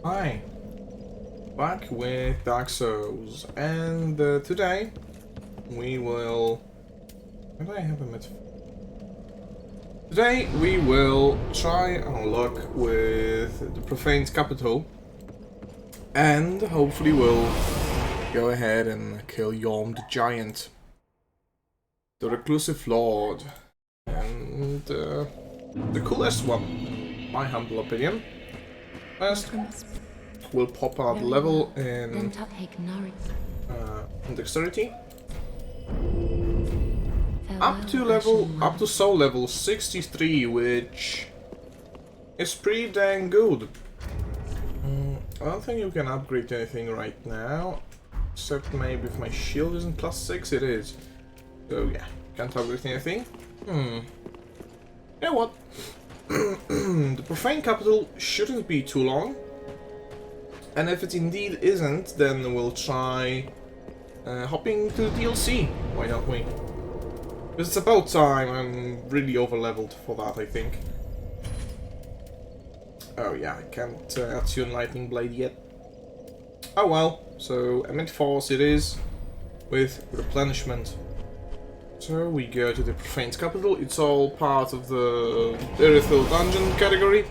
Hi, back with Dark Souls, and today we will. Where do I have a met? Today we will try our luck with the Profane's capital, and hopefully we'll go ahead and kill Yom the Giant, the Reclusive Lord, and the coolest one, in my humble opinion. First, we'll pop out level in dexterity. Up to soul level 63, which is pretty dang good. I don't think you can upgrade anything right now, except maybe if my shield isn't +6, it is. So yeah, can't upgrade anything. You know what? The Profane Capital shouldn't be too long. And if it indeed isn't, then we'll try hopping to the DLC. Why don't we? Because it's about time. I'm really over-leveled for that, I think. Oh yeah, I can't attune Lightning Blade yet. Oh well, so Emit Force it is, with replenishment. So we go to the Profane's Capital. It's all part of the Erythal Dungeon category.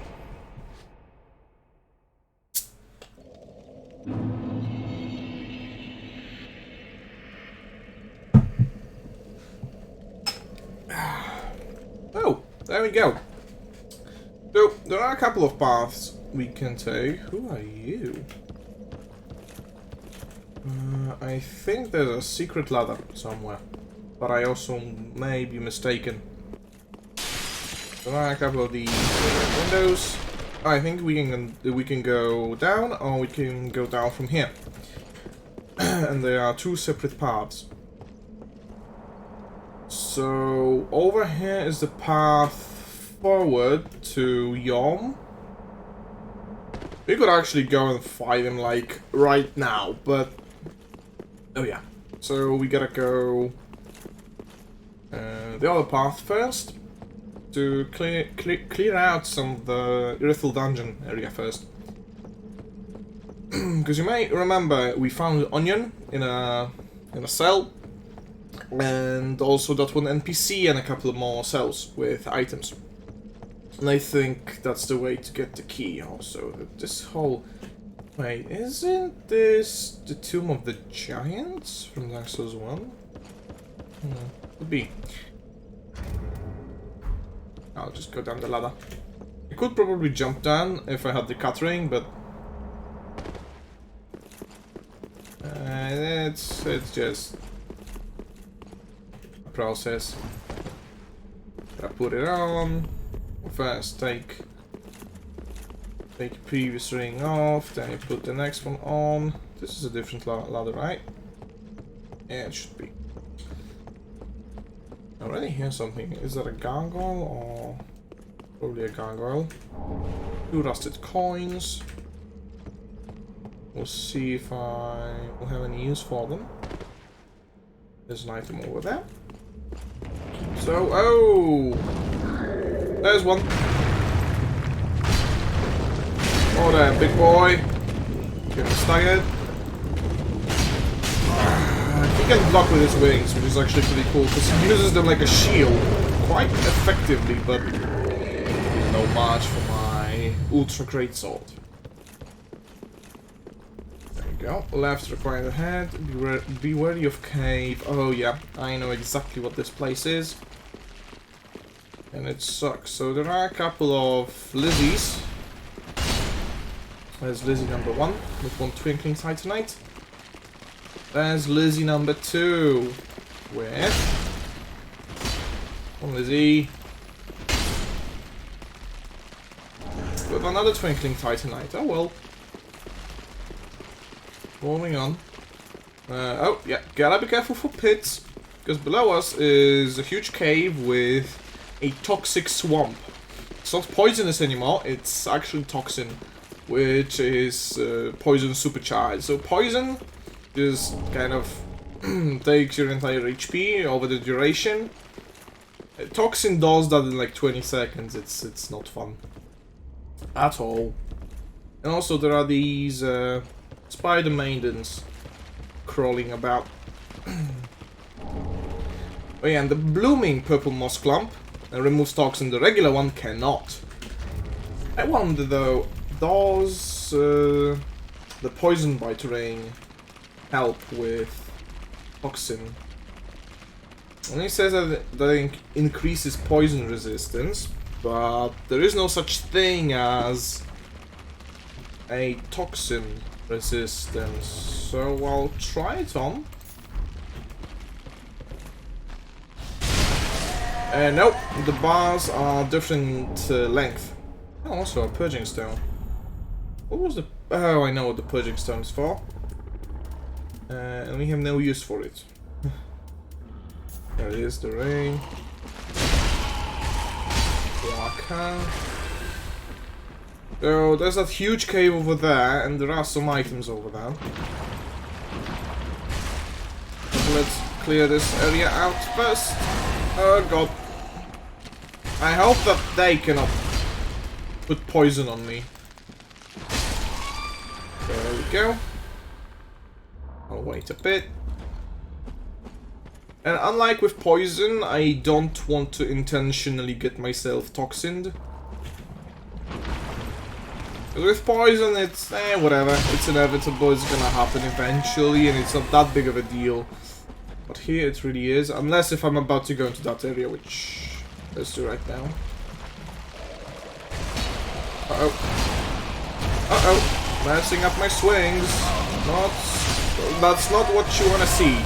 Oh, there we go. So, there are a couple of paths we can take. Who are you? I think there's a secret ladder somewhere, but I also may be mistaken. There are a couple of these windows. I think we can go down, or we can go down from here. And there are two separate paths. So over here is the path forward to Yom. We could actually go and fight him like right now, but oh yeah. So we gotta go the other path first to clear out some of the Erythal Dungeon area first. Because you may remember we found Onion in a cell. And also that one NPC and a couple of more cells with items. And I think that's the way to get the key also. This whole... Wait, isn't this the Tomb of the Giants from Dark Souls 1? Could be. I'll just go down the ladder. I could probably jump down if I had the cut ring, but... it's just... process. I put it on. First take previous ring off, then you put the next one on. This is a different ladder, right? Yeah, it should be. I already hear something. Is that a gargoyle or probably a gargoyle? 2 rusted coins. We'll see if I will have any use for them. There's an item over there. So, oh! There's one. Oh there, big boy. Getting staggered. He can block with his wings, which is actually pretty cool, because he uses them like a shield quite effectively, but no match for my Ultra Greatsword. There we go. Left required ahead. Be wary of cave. Oh yeah, I know exactly what this place is. And it sucks. So there are a couple of Lizzies. There's Lizzie number 1 with 1 twinkling titanite. There's Lizzie number 2 with 1 Lizzie with another twinkling titanite. Oh well. Moving on. Oh yeah, gotta be careful for pits, because below us is a huge cave with a toxic swamp. It's not poisonous anymore, it's actually toxin, which is poison supercharged. So poison just kind of takes your entire HP over the duration. Toxin does that in like 20 seconds, it's not fun. At all. And also there are these spider maidens crawling about. Oh yeah, and the blooming purple moss clump removes toxin, the regular one cannot. I wonder though, does the poison bite ring help with toxin? And he says that it increases poison resistance, but there is no such thing as a toxin resistance, so I'll try it on. Nope, the bars are different length. Oh, also a purging stone. What was the... Oh, I know what the purging stone is for. And we have no use for it. There it is, the rain. Waka. So there's that huge cave over there, and there are some items over there. So let's clear this area out first. Oh god. I hope that they cannot put poison on me. There we go. I'll wait a bit. And unlike with poison, I don't want to intentionally get myself toxined. With poison, it's whatever. It's inevitable, it's gonna happen eventually, and it's not that big of a deal. But here it really is, unless if I'm about to go into that area, which let's do right now. Uh-oh. Uh-oh. Messing up my swings. That's not what you wanna see.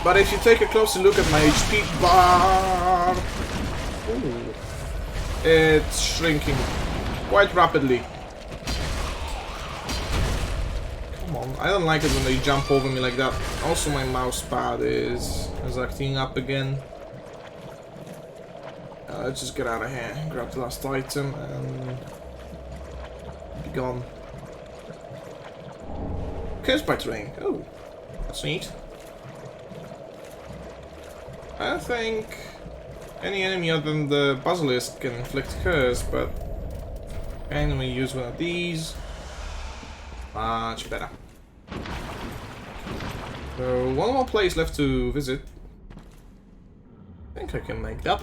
But if you take a closer look at my HP bar... Ooh, it's shrinking quite rapidly. Come on, I don't like it when they jump over me like that. Also my mouse pad is acting up again. Let's just get out of here, grab the last item and be gone. Curse bite ring. Oh, that's neat. I think any enemy other than the basilisk can inflict curse, but can we use one of these? Much better. So one more place left to visit. I think I can make that.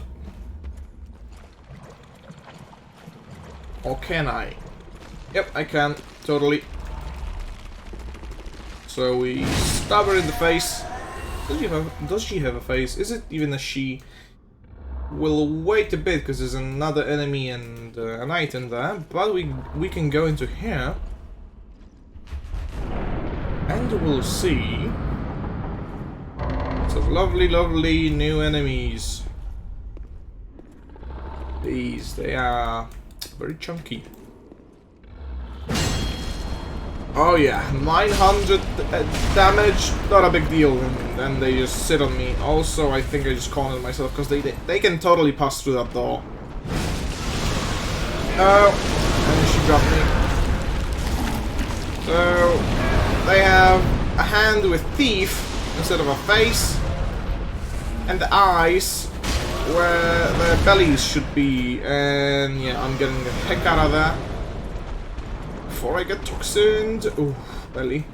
Or can I? Yep, I can. Totally. So we stab her in the face. Does she have a face? Is it even a she? We'll wait a bit because there's another enemy and an item there, but we can go into here and we'll see some lovely, lovely new enemies. They are very chunky. Oh yeah, 900 damage, not a big deal, and then they just sit on me. Also, I think I just cornered myself, because they can totally pass through that door. Oh, and she grabbed me. So, they have a hand with teeth instead of a face, and the eyes where their bellies should be, and yeah, I'm getting the heck out of there. Before I get toxined. Ooh, belly.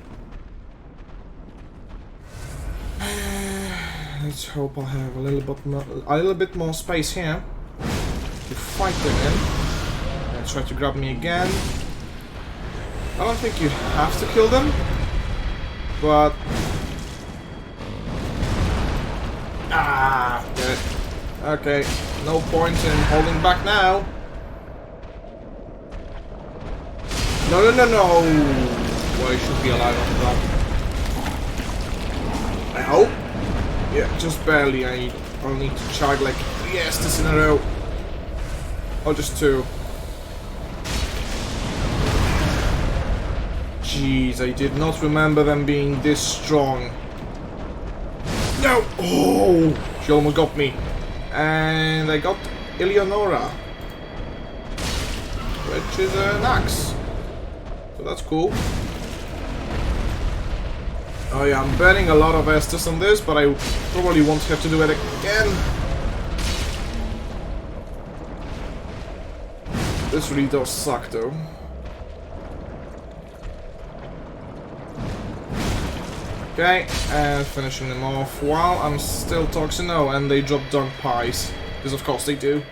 Let's hope I have a little bit more space here to fight them in. They'll try to grab me again. I don't think you have to kill them, but get it. Okay, no point in holding back now. No. Well, I should be alive on that. I hope. Yeah, just barely. I'll need to charge like 3 Estus in a row. Or just 2. Jeez, I did not remember them being this strong. No! Oh! She almost got me. And I got Eleonora. Which is an axe. So that's cool. Oh yeah, I'm burning a lot of Estus on this, but I probably won't have to do it again. This really does suck though. Okay, and finishing them off while I'm still toxic. No, and they drop dunk pies. Because of course they do.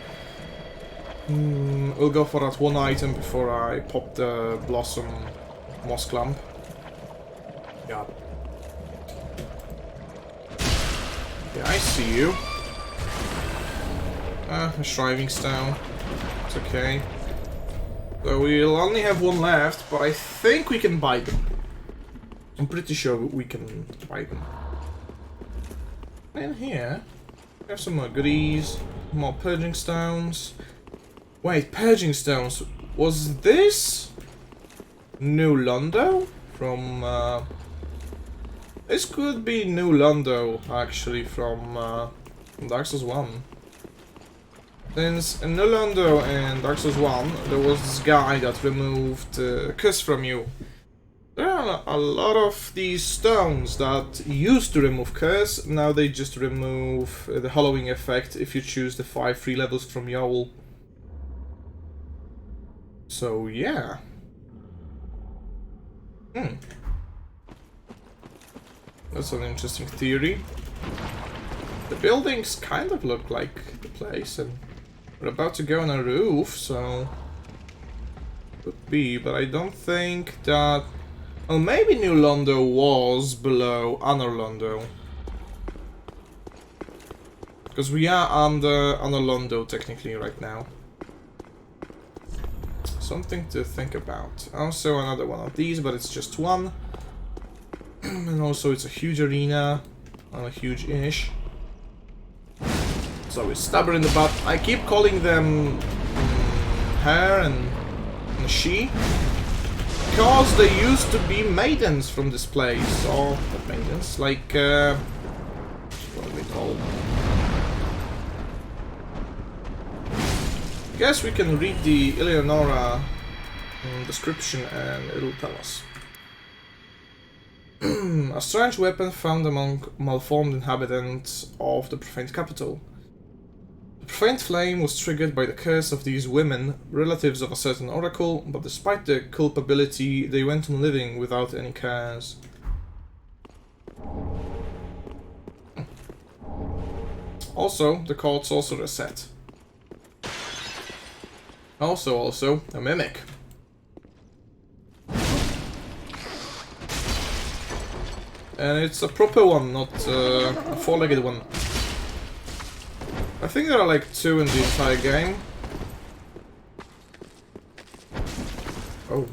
We'll go for that one item before I pop the Blossom Moss Clump. Yeah. Yeah, I see you. A Shriving Stone. It's okay. So we'll only have one left, but I think we can buy them. I'm pretty sure we can buy them. And here, we have some more goodies, more Purging Stones. Wait, Purging Stones. Was this New Londo? From, this could be New Londo, actually, from Dark Souls 1. Since in New Londo and Dark Souls 1, there was this guy that removed Kiss from you. There are a lot of these stones that used to remove Curse, now they just remove the hollowing effect if you choose the 5 free levels from Yowl. So yeah. That's an interesting theory. The buildings kind of look like the place, and we're about to go on a roof, so could be, but I don't think that. Well, maybe New Londo was below Anor Londo. Because we are under Anor Londo technically right now. Something to think about. Also another one of these, but it's just one. And also it's a huge arena. Well, a huge-ish. So it's stubborn in the butt. I keep calling them her and she. Because they used to be maidens from this place, or not maidens, like, what are they called? I guess we can read the Eleonora description and it'll tell us. A strange weapon found among malformed inhabitants of the profaned capital. The profaned flame was triggered by the curse of these women, relatives of a certain oracle, but despite their culpability, they went on living without any cares. Also, the court sorcerer set. Also, a mimic. And it's a proper one, not a four-legged one. I think there are like 2 in the entire game. Oh.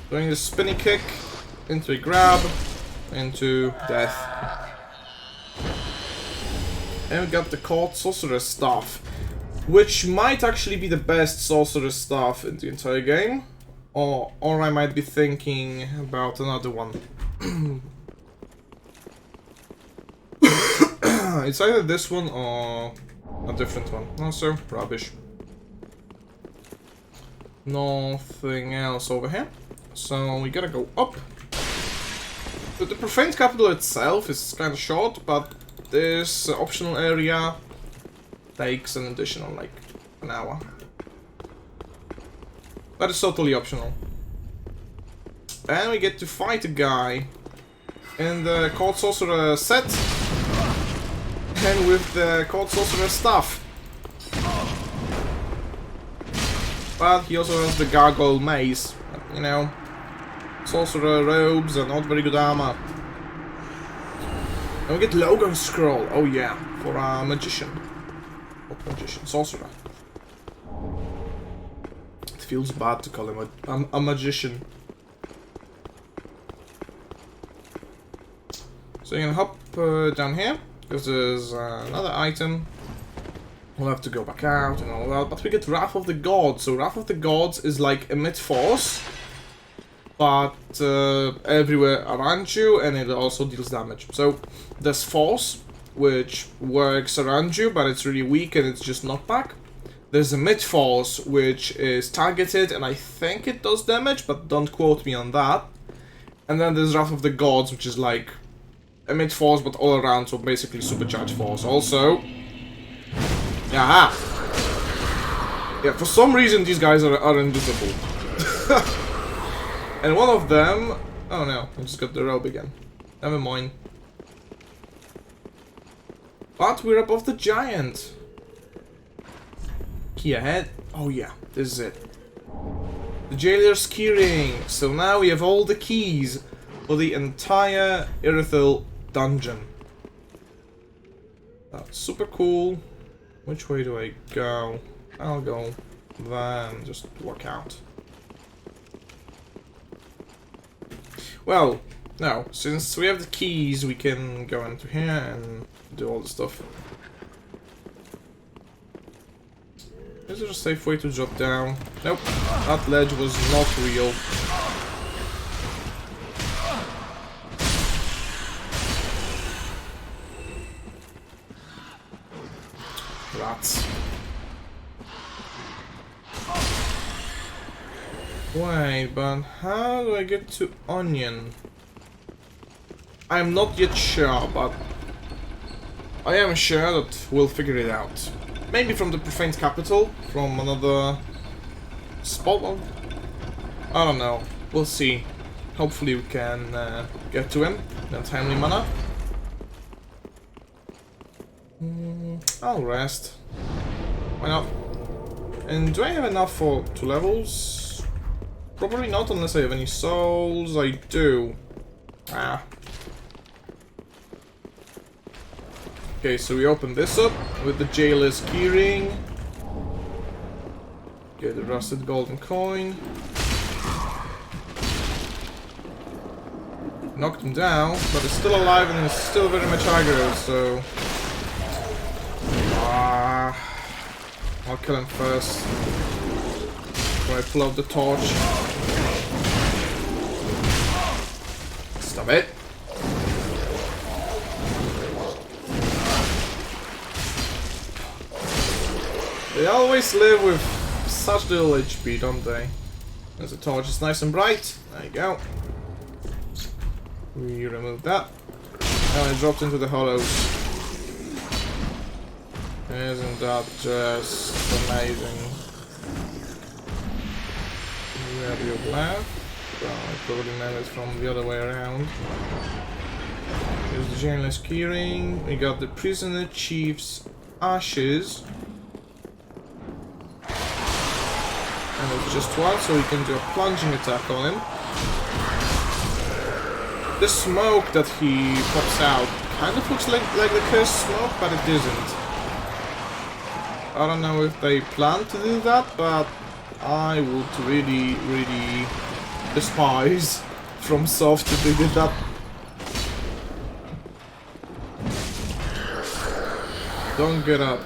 Doing the spinny kick, into a grab, into death. And we got the court sorcerer staff, which might actually be the best sorcerer staff in the entire game. Or I might be thinking about another one. It's either this one or a different one. Also, rubbish. Nothing else over here. So we gotta go up. The profaned capital itself is kind of short, but this optional area takes an additional, like, an hour. That is totally optional. And we get to fight a guy in the Court Sorcerer set. And with the Court Sorcerer stuff. But he also has the Gargoyle Maze. You know, Sorcerer robes and not very good armor. And we get Logan Scroll. Oh yeah, for a magician. What magician? Sorcerer. It feels bad to call him a magician. So you can hop down here. Because there's another item. We'll have to go back out and all that. But we get Wrath of the Gods. So Wrath of the Gods is like emit force. But everywhere around you. And it also deals damage. So there's force, which works around you. But it's really weak and it's just knockback. There's emit force, which is targeted. And I think it does damage. But don't quote me on that. And then there's Wrath of the Gods, which is like emit force, but all around, so basically supercharged force. Also, yeah, Yeah, for some reason these guys are invisible. And one of them... Oh no, I just got the rope again. Never mind. But we're above the giant. Key ahead. Oh yeah, this is it. The jailer's keyring. So now we have all the keys for the entire Irithel dungeon. That's super cool. Which way do I go? I'll go there and just walk out. Well, now, since we have the keys, we can go into here and do all the stuff. Is there a safe way to drop down? Nope, that ledge was not real. Rats. Wait, but how do I get to Onion? I'm not yet sure, but I am sure that we'll figure it out. Maybe from the Propane capital, from another spot. I don't know. We'll see. Hopefully we can get to him in a timely manner. I'll rest. Why not? And do I have enough for 2 levels? Probably not unless I have any souls. I do. Ah. Okay, so we open this up with the jailer's keyring. Get the rusted golden coin. Knocked him down, but it's still alive and it's still very much aggro, so... I'll kill him first. Before I pull out the torch. Stop it. They always live with such little HP, don't they? As the torch is nice and bright. There you go. We remove that. And it dropped into the hollows. Isn't that just amazing? Where do you left? Well, I probably meant it from the other way around. Here's the jailer's keyring. We got the prisoner chief's ashes. And it's just one, so we can do a plunging attack on him. The smoke that he pops out kind of looks like the cursed smoke, but it isn't. I don't know if they plan to do that, but I would really, really despise FromSoft if they did that. Don't get up.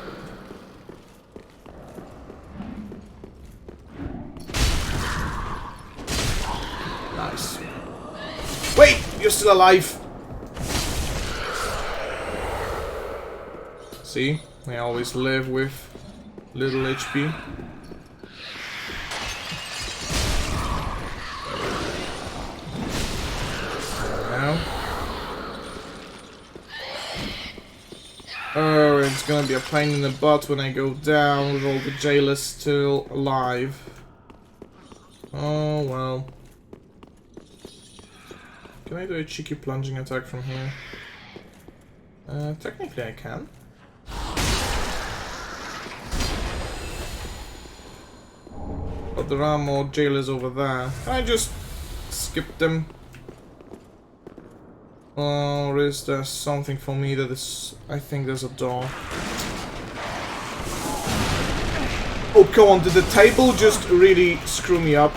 Nice. Wait! You're still alive! See? I always live with little HP. Now. Oh, it's gonna be a pain in the butt when I go down with all the jailers still alive. Oh well. Can I do a cheeky plunging attack from here? Technically I can. But there are more jailers over there. Can I just skip them? Or is there something for me that is... I think there's a door. Oh, come on, did the table just really screw me up?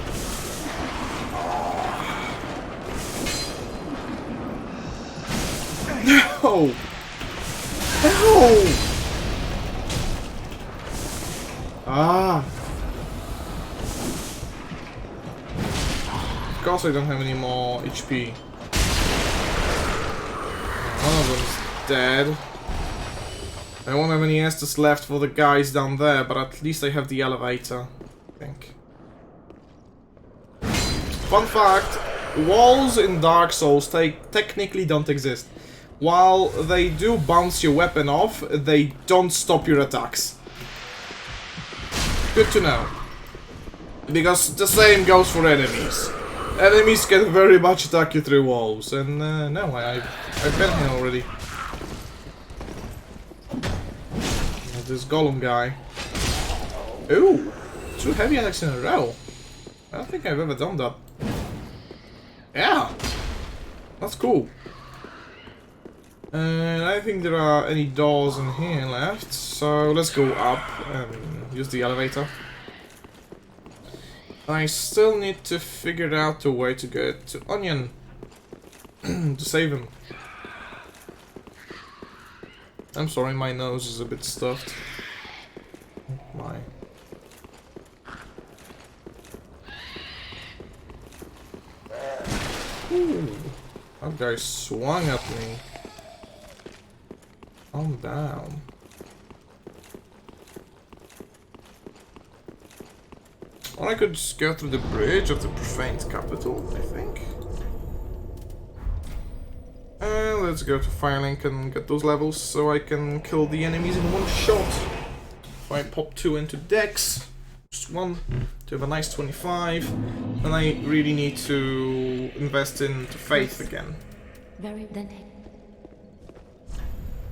No! No! Ah! Of course I don't have any more HP. One of them's dead. I won't have any Estus left for the guys down there, but at least I have the elevator, I think. Fun fact, walls in Dark Souls technically don't exist. While they do bounce your weapon off, they don't stop your attacks. Good to know. Because the same goes for enemies. Enemies can very much attack you through walls, and no, I've been here already. This golem guy. Ooh, 2 heavy attacks in a row. I don't think I've ever done that. Yeah, that's cool. And I think there are any doors in here left, so let's go up and use the elevator. I still need to figure out a way to get to Onion to save him. I'm sorry, my nose is a bit stuffed. My. Ooh, that guy swung at me. Calm down. Or I could just go through the bridge of the Profane's capital, I think. And let's go to Firelink and get those levels so I can kill the enemies in one shot. If I pop 2 into Dex, just 1 to have a nice 25, then I really need to invest into Faith again.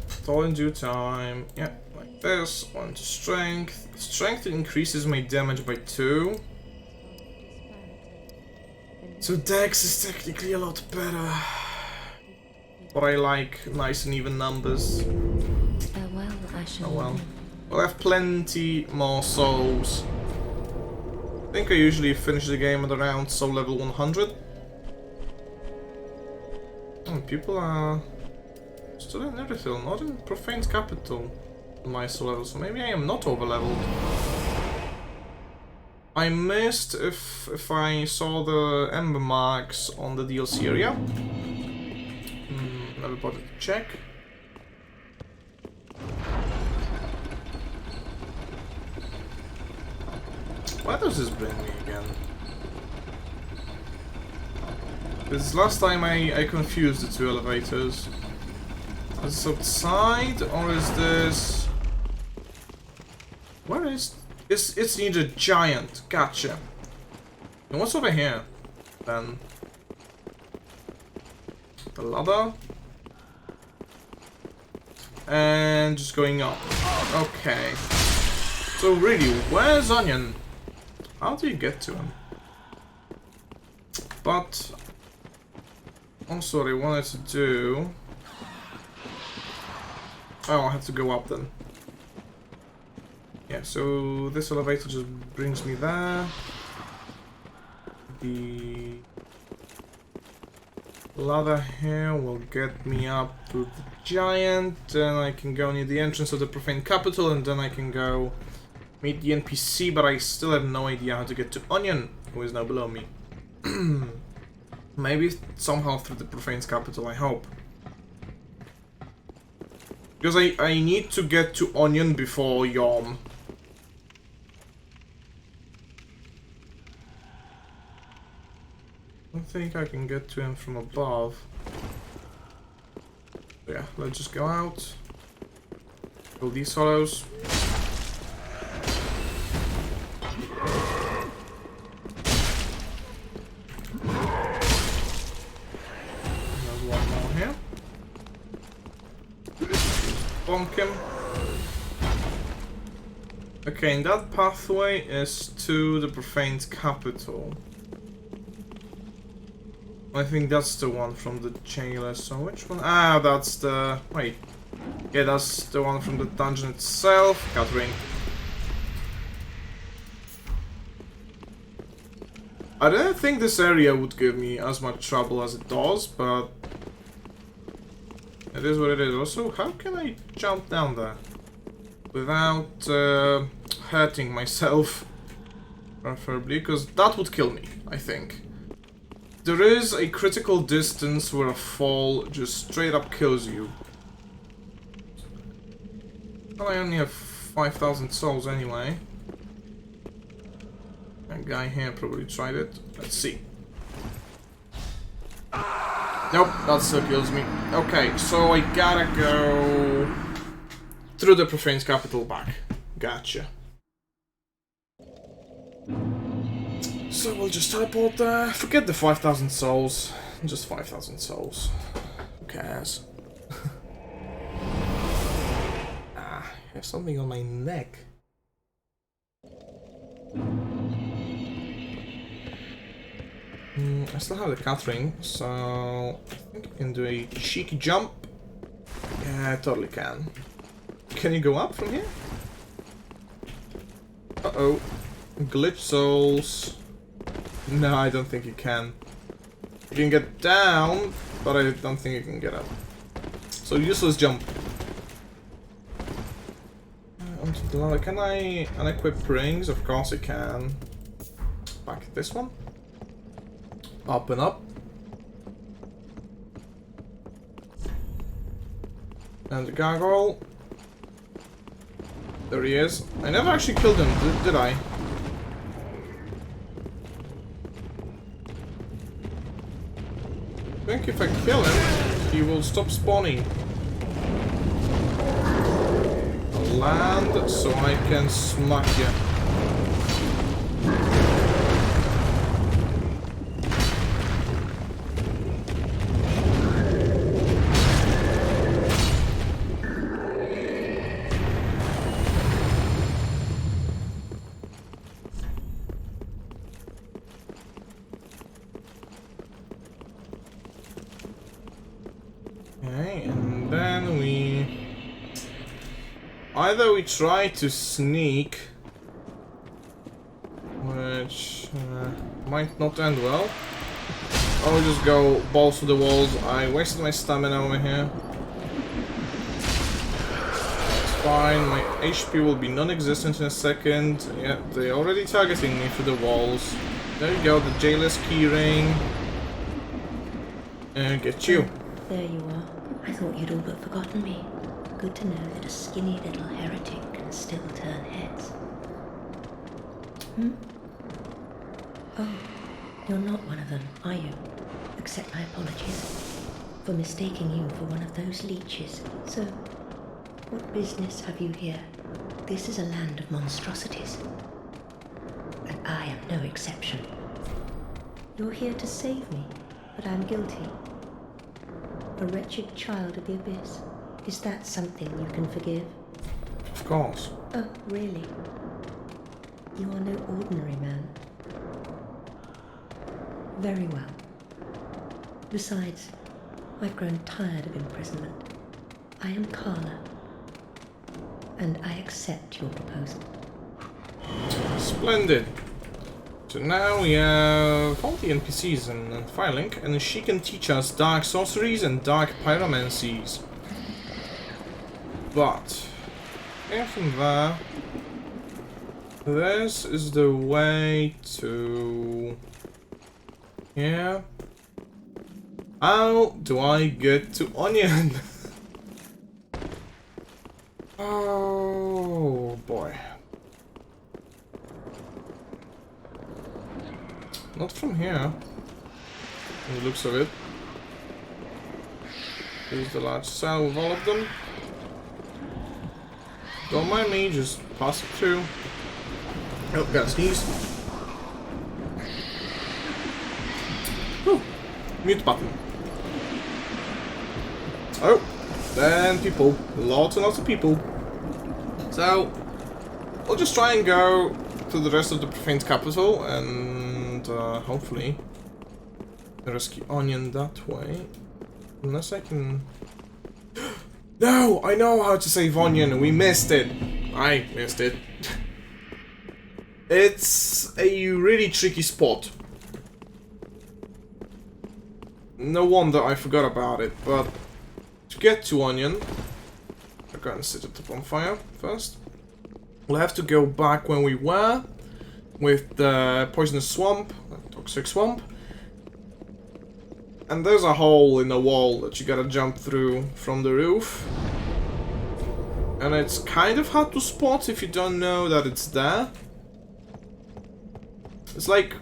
It's all in due time. Yeah, like this. 1 to Strength. Strength increases my damage by 2. So Dex is technically a lot better. But I like nice and even numbers. Oh well. We'll have plenty more souls. I think I usually finish the game at around soul level 100. And people are still in Neverhill, not in Profane's capital on my soul level, so maybe I am not over-leveled. I missed if I saw the ember marks on the DLC area. Never bothered to check. Where does this bring me again? Because last time I confused the 2 elevators. Is this outside or is this... Where is... It's near the giant. Gotcha. And what's over here then? The ladder. And just going up. Okay. So really, where's Onion? How do you get to him? But also what I wanted to do... Oh, I have to go up then. Yeah, so this elevator just brings me there. The ladder here will get me up to the giant, then I can go near the entrance of the Profane capital, and then I can go meet the NPC, but I still have no idea how to get to Onion, who is now below me. Maybe somehow through the Profane's capital, I hope. Because I need to get to Onion before Yom. I don't think I can get to him from above. Yeah, let's just go out. Kill these hollows. There's one more here. Bonk him. Okay, and that pathway is to the Profane's capital. I think that's the one from the jailer, so which one? Ah, that's the... wait. Yeah, that's the one from the dungeon itself. Gathering. I didn't think this area would give me as much trouble as it does, but... it is what it is. Also, how can I jump down there? Without hurting myself? Preferably, because that would kill me, I think. There is a critical distance where a fall just straight up kills you. Well, I only have 5,000 souls anyway. That guy here probably tried it. Let's see. Nope, that still kills me. Okay, so I gotta go through the Profane's capital back. Gotcha. So we'll just teleport there. Forget the 5,000 souls. Just 5,000 souls. Who cares? I have something on my neck. I still have the cat ring, so I think I can do a cheeky jump. Yeah, I totally can. Can you go up from here? Uh-oh. Glitch souls. No, I don't think you can. You can get down, but I don't think you can get up. So useless jump. Onto the ladder. Can I unequip rings? Of course I can. Back at this one. Up and up. And the gargoyle. There he is. I never actually killed him, did I? I think if I kill him, he will stop spawning. Land so I can smack you. Okay, and then either we try to sneak, which might not end well, or we just go balls to the walls. I wasted my stamina over here. It's fine, my HP will be non-existent in a second. Yeah, they're already targeting me through the walls. There you go, the jailers keyring. And get you. There you are. I thought you'd all but forgotten me. Good to know that a skinny little heretic can still turn heads. Oh, you're not one of them, are you? Accept my apologies for mistaking you for one of those leeches. So, what business have you here? This is a land of monstrosities, and I am no exception. You're here to save me, but I'm guilty. A wretched child of the abyss. Is that something you can forgive? Of course. Oh, really? You are no ordinary man. Very well. Besides, I've grown tired of imprisonment. I am Carla, and I accept your proposal. Splendid. So now we have all the NPCs and Firelink, and she can teach us dark sorceries and dark pyromancies. But, and from there, this is the way to... Yeah. How do I get to Onion? Oh boy. Not from here. From the looks of it. Here's the large cell with all of them. Don't mind me, just pass it through. Oh, gotta sneeze. Whew. Mute button. Oh, then people. Lots and lots of people. So, we'll just try and go to the rest of the Profane's capital and hopefully rescue Onion that way. Unless I can... No! I know how to save Onion! We missed it! I missed it. It's a really tricky spot. No wonder I forgot about it, but to get to Onion, I'm gonna set it up on fire first. We'll have to go back when we were with the poisonous swamp, toxic swamp. And there's a hole in the wall that you gotta jump through from the roof. And it's kind of hard to spot if you don't know that it's there. It's like,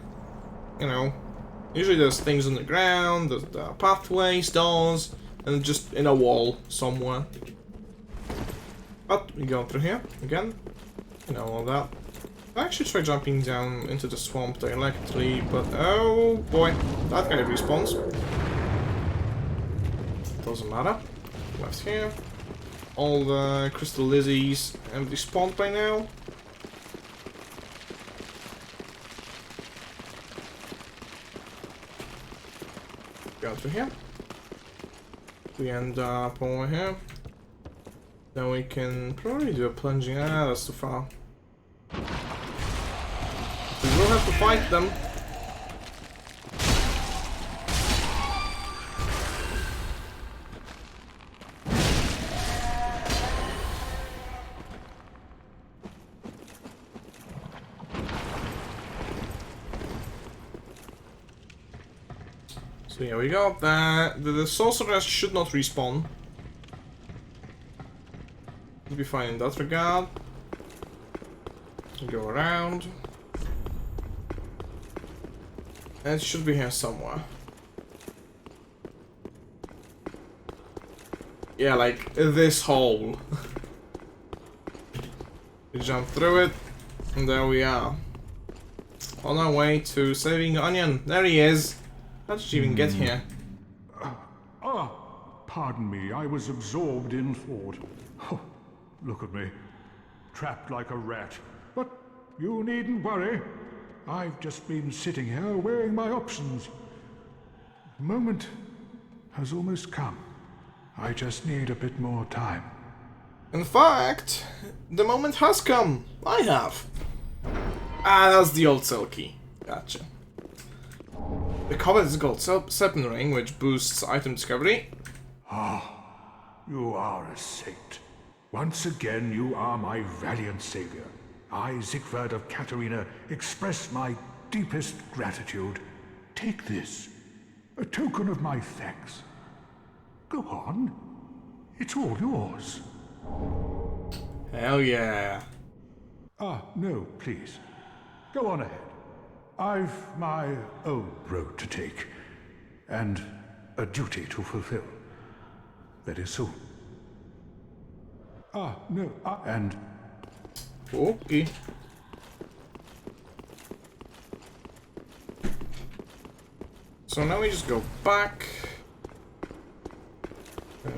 you know, usually there's things on the ground, there's pathways, doors, and just in a wall somewhere. But we go through here again, you know, all that. I actually tried jumping down into the swamp directly, but oh boy, that guy respawns. Doesn't matter. Left here. All the crystal lizzies have respawned by now. Go through here. We end up over here. Then we can probably do a plunging. Ah, that's too far. We will have to fight them. So here we go. The sorceress should not respawn. We'll be fine in that regard. Go around. And it should be here somewhere. Yeah, like this hole. We jump through it, and there we are. On our way to saving Onion. There he is. How did you even get here? Pardon me, I was absorbed in thought. Oh, look at me, trapped like a rat. But you needn't worry. I've just been sitting here weighing my options. The moment has almost come. I just need a bit more time. In fact, the moment has come. I have. Ah, that's the old cell key. Gotcha. The cover is called Serpent Ring, which boosts item discovery. You are a saint. Once again, you are my valiant savior. I, Siegfried of Katarina, express my deepest gratitude. Take this, a token of my thanks. Go on. It's all yours. Hell yeah. No, please. Go on ahead. I've my own road to take, and a duty to fulfill. Very soon. No, and... Okay. So now we just go back.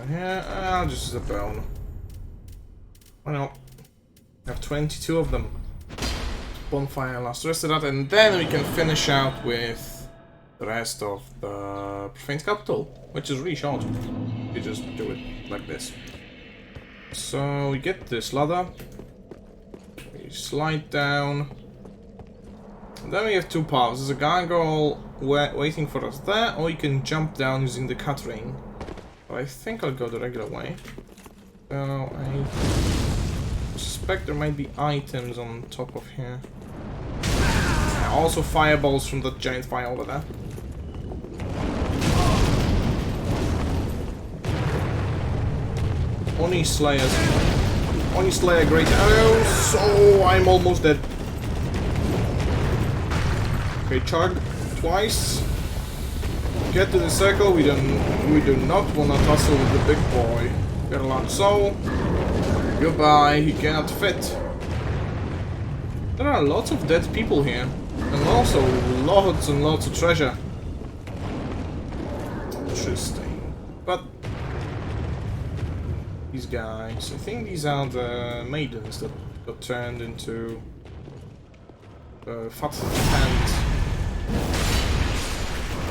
Here, I'll just use a bone. Why not? I have 22 of them. Bonfire last the rest of that, and then we can finish out with the rest of the Profane Capital, which is really short. You just do it like this. So we get this ladder, we slide down, and then we have two paths. There's a gargoyle waiting for us there, or you can jump down using the cut ring. But I think I'll go the regular way. So I suspect there might be items on top of here. Also fireballs from the giant fire over there. Oni Slayers. Oni Slayer great arrow. So I'm almost dead. Okay, chug twice. Get to the circle. We do not want to tussle with the big boy. Get a large soul. Goodbye. He cannot fit. There are lots of dead people here. And also lots and lots of treasure. Interesting. But these guys, I think these are the maidens that got turned into fat hands.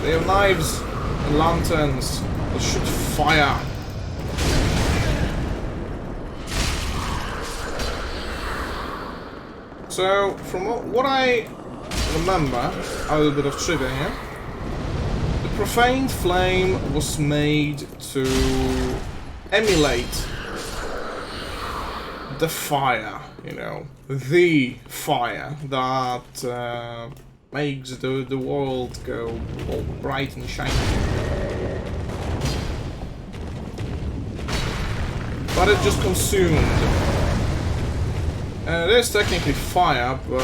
They have knives and lanterns that shoot fire. So, from what I remember, a little bit of trivia here. The Profane Flame was made to emulate the fire, you know, the fire that makes the world go all bright and shiny. But it just consumed. And it is technically fire, but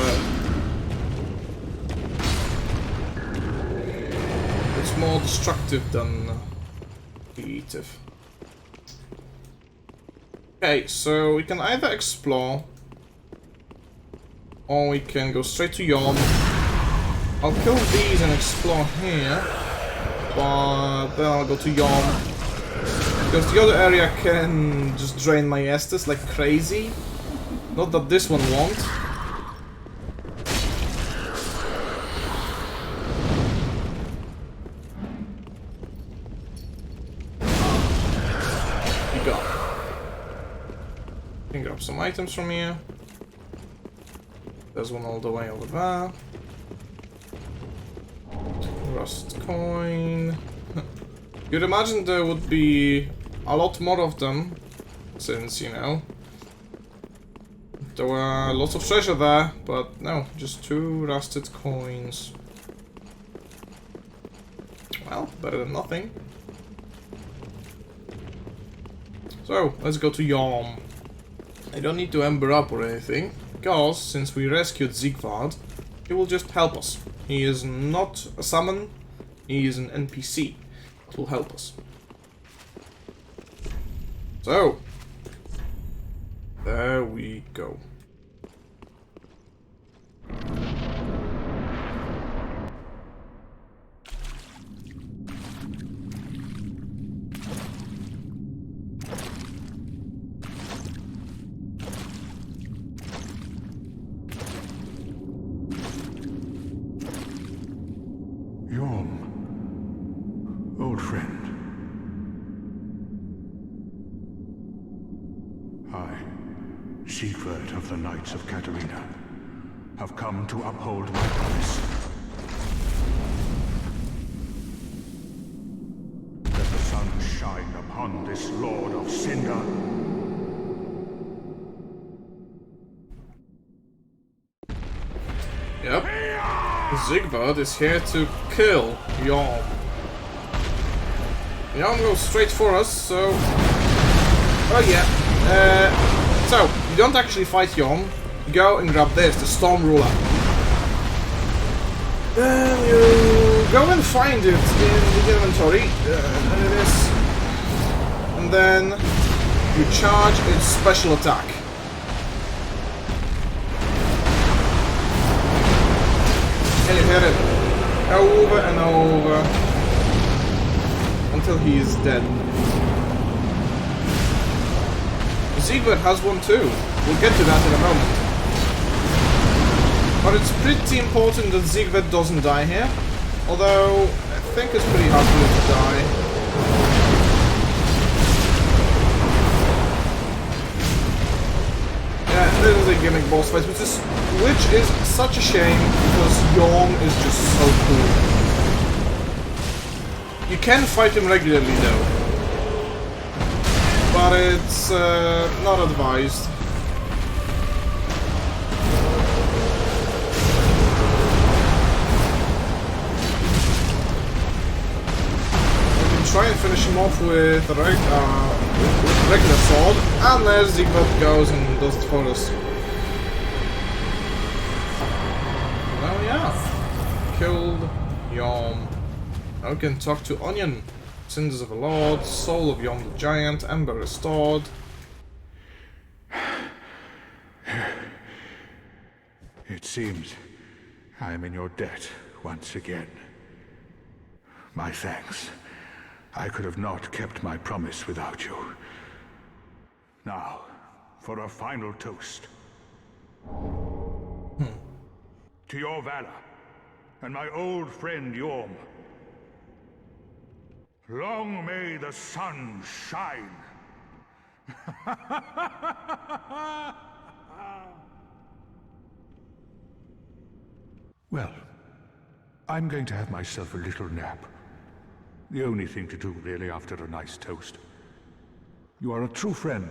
it's more destructive than creative. Okay, so we can either explore or we can go straight to Yom. I'll kill these and explore here, but then I'll go to Yom. Because the other area can just drain my Estus like crazy. Not that this one won't. You go. Can grab some items from here. There's one all the way over there. Rust coin. You'd imagine there would be a lot more of them, since, you know, there were lots of treasure there, but no, just 2 rusted coins. Well, better than nothing. So, let's go to Yom. I don't need to ember up or anything, because since we rescued Siegward, he will just help us. He is not a summon, he is an NPC. It will help us. So, there we go. Old friend. I, Siegward of the Knights of Katarina, have come to uphold my promise. Let the sun shine upon this Lord of Cinder. Yep. Siegward is here to kill Yom. Yom goes straight for us, so... Oh yeah. So, you don't actually fight Yom. You go and grab this, the Storm Ruler. Then you go and find it in the inventory. And it is. And then you charge its special attack. And you hit it over and over until he is dead. Siegward has one too. We'll get to that in a moment. But it's pretty important that Siegward doesn't die here. Although, I think it's pretty hard for him to die. Yeah, this is a gimmick boss fight, which is such a shame, because Yom is just so cool. You can fight him regularly though, but it's not advised. You can try and finish him off with a regular sword, unless Siegward goes and does it for us. Well, yeah, killed Yom. Now we can talk to Onion. Cinders of a Lord, Soul of Yom the Giant, Ember restored. It seems I am in your debt once again. My thanks. I could have not kept my promise without you. Now, for a final toast. To your valor, and my old friend Yom. Long may the sun shine. Well, I'm going to have myself a little nap. The only thing to do, really, after a nice toast. You are a true friend.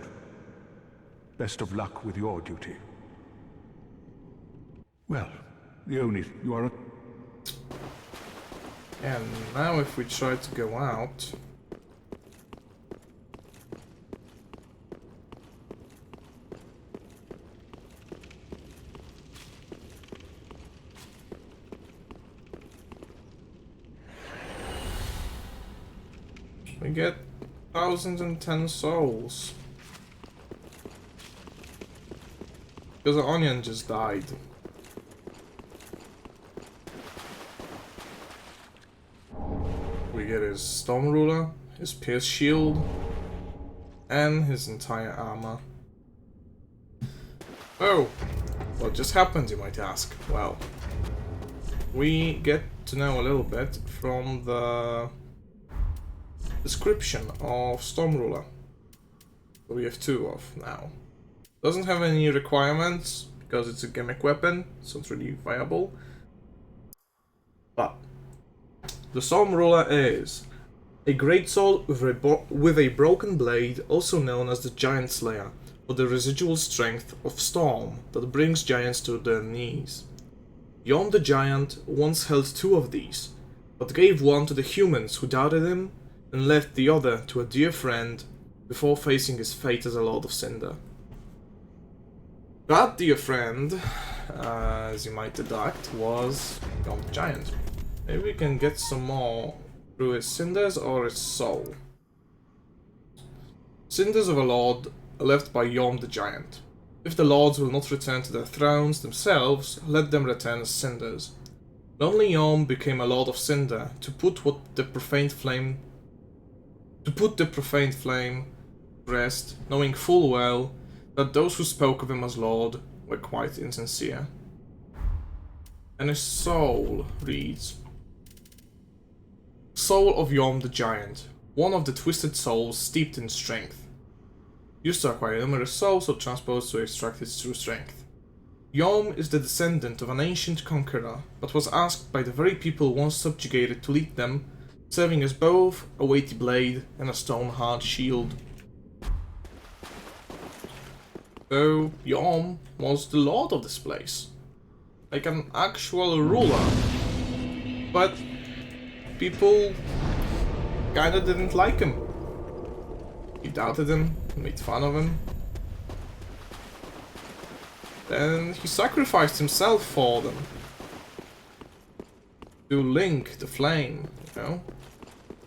Best of luck with your duty. Well, you are a... And now if we try to go out... we get 1,010 souls. Because the Onion just died. his Storm Ruler, his Pierce Shield, and his entire armor. Oh, what just happened, you might ask? Well, we get to know a little bit from the description of Storm Ruler. We have 2 of now. Doesn't have any requirements because it's a gimmick weapon, so it's really viable. But the Storm Ruler is a greatsword with a broken blade, also known as the Giant Slayer, for the residual strength of storm that brings giants to their knees. Yom the Giant once held 2 of these, but gave one to the humans who doubted him and left the other to a dear friend before facing his fate as a Lord of Cinder. That dear friend, as you might deduct, was Yom the Giant. Maybe we can get some more through his cinders or his soul. Cinders of a lord left by Yom the Giant. If the lords will not return to their thrones themselves, let them return as cinders. Lonely Yom became a Lord of Cinder to put the profaned flame to rest, knowing full well that those who spoke of him as Lord were quite insincere. And his soul reads: Soul of Yom the Giant, one of the twisted souls steeped in strength. Used to acquire numerous souls or transposed to extract its true strength. Yom is the descendant of an ancient conqueror, but was asked by the very people once subjugated to lead them, serving as both a weighty blade and a stone-hard shield. So Yom was the lord of this place, like an actual ruler, but people kinda didn't like him. He doubted him, made fun of him. Then he sacrificed himself for them. To link the flame, you know?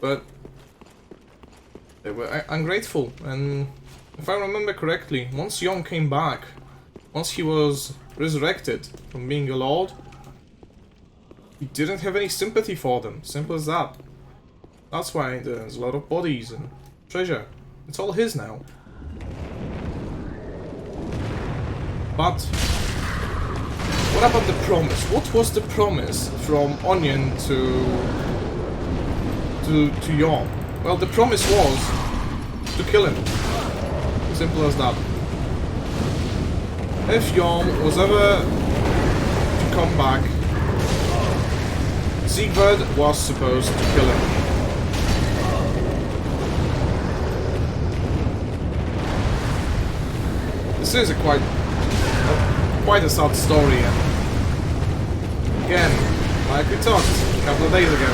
But they were ungrateful, and if I remember correctly, once Yom came back, once he was resurrected from being a lord, he didn't have any sympathy for them. Simple as that. That's why there's a lot of bodies and treasure. It's all his now. But what about the promise? What was the promise from Onion to Yom? Well, the promise was to kill him. Simple as that. If Yom was ever to come back, Siegfried was supposed to kill him. This is quite a sad story, and again, like we talked a couple of days ago,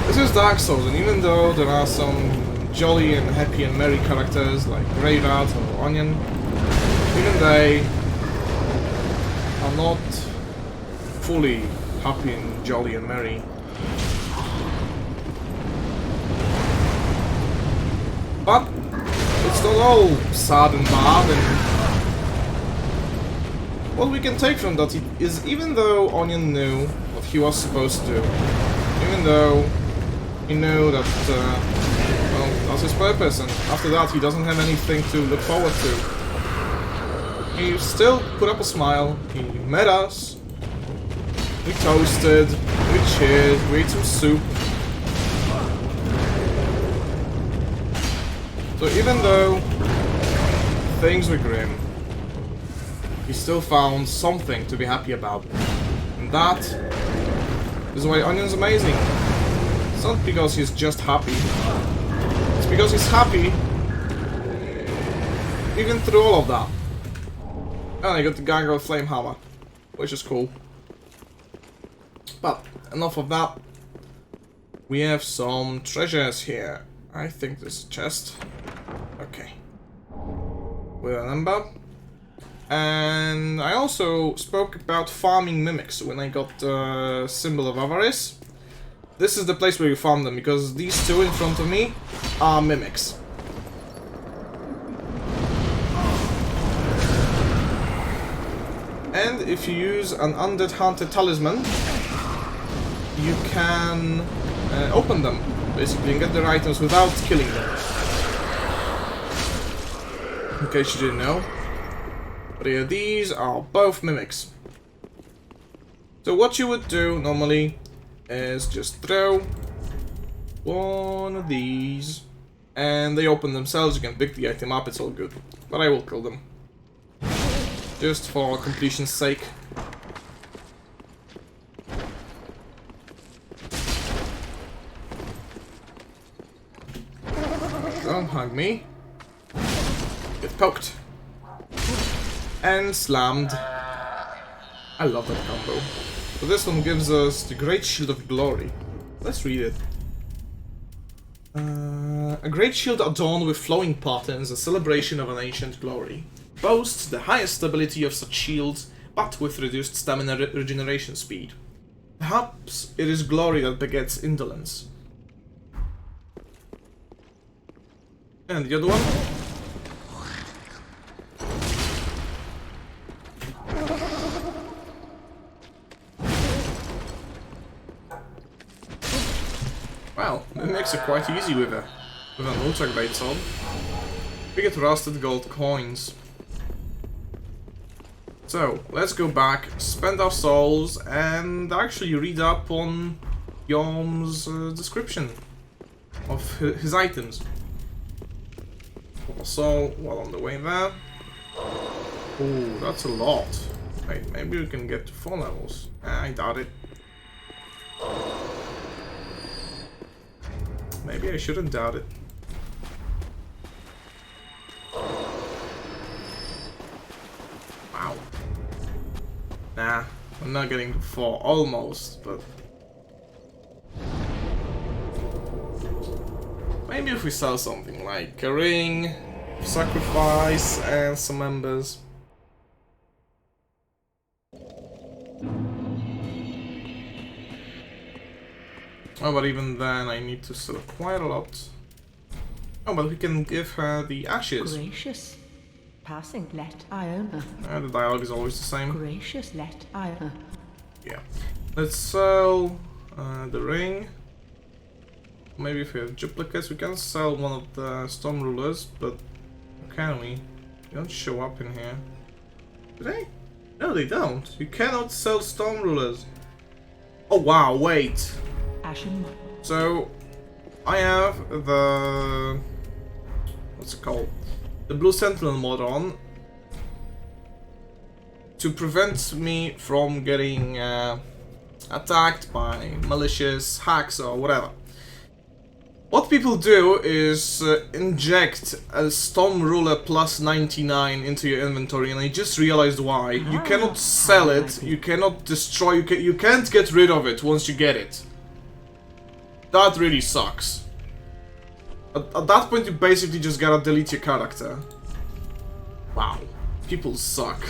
this is Dark Souls, and even though there are some jolly and happy and merry characters like Greyrat or Onion, even they are not fully happy and jolly and merry. But it's not all sad and bad, and what we can take from that is, even though Onion knew what he was supposed to do, even though he knew that, well, that's his purpose, and after that he doesn't have anything to look forward to, he still put up a smile. He met us, we toasted, we cheered, we ate some soup. So even though things were grim, he still found something to be happy about. And that is why Onion's amazing. It's not because he's just happy. It's because he's happy even through all of that. And I got the Gango Flame Hammer, which is cool. But enough of that. We have some treasures here. I think this is a chest. Okay. With a number. And I also spoke about farming mimics when I got the Symbol of Avarice. This is the place where you farm them, because these two in front of me are mimics. And if you use an Undead Hunter Talisman, you can open them, basically, and get their items without killing them. In case you didn't know. But yeah, these are both mimics. So what you would do normally is just throw one of these, and they open themselves. You can pick the item up, it's all good. But I will kill them. Just for completion's sake. Don't hug me. Get poked. And slammed. I love that combo. So this one gives us the Great Shield of Glory. Let's read it. A great shield adorned with flowing patterns, a celebration of an ancient glory. Boasts the highest stability of such shields, but with reduced stamina regeneration speed. Perhaps it is glory that begets indolence. And the other one? Wow, it makes it quite easy with an ultra great sword. We get rusted gold coins. So, let's go back, spend our souls, and actually read up on Yom's description of his items. So, while on the way there... Ooh, that's a lot. Wait, maybe we can get to 4 levels. I doubt it. Maybe I shouldn't doubt it. Wow. Nah, I'm not getting to 4, almost, but... Maybe if we sell something like a ring, sacrifice, and some embers. Oh, but even then I need to sell quite a lot. Oh, but we can give her the ashes. Gracious. Passing let Iona. The dialogue is always the same. Gracious let Iona. Yeah. Let's sell the ring. Maybe if we have duplicates, we can sell one of the storm rulers, but can we? They don't show up in here. Do they? No, they don't. You cannot sell storm rulers. Oh wow, wait. Ashen. So, I have the... what's it called? The Blue Sentinel mod on to prevent me from getting attacked by malicious hacks or whatever. What people do is inject a Storm Ruler plus 99 into your inventory, and I just realized why. You cannot sell it, you cannot destroy, you can't get rid of it once you get it. That really sucks. At that point you basically just gotta delete your character. Wow. People suck.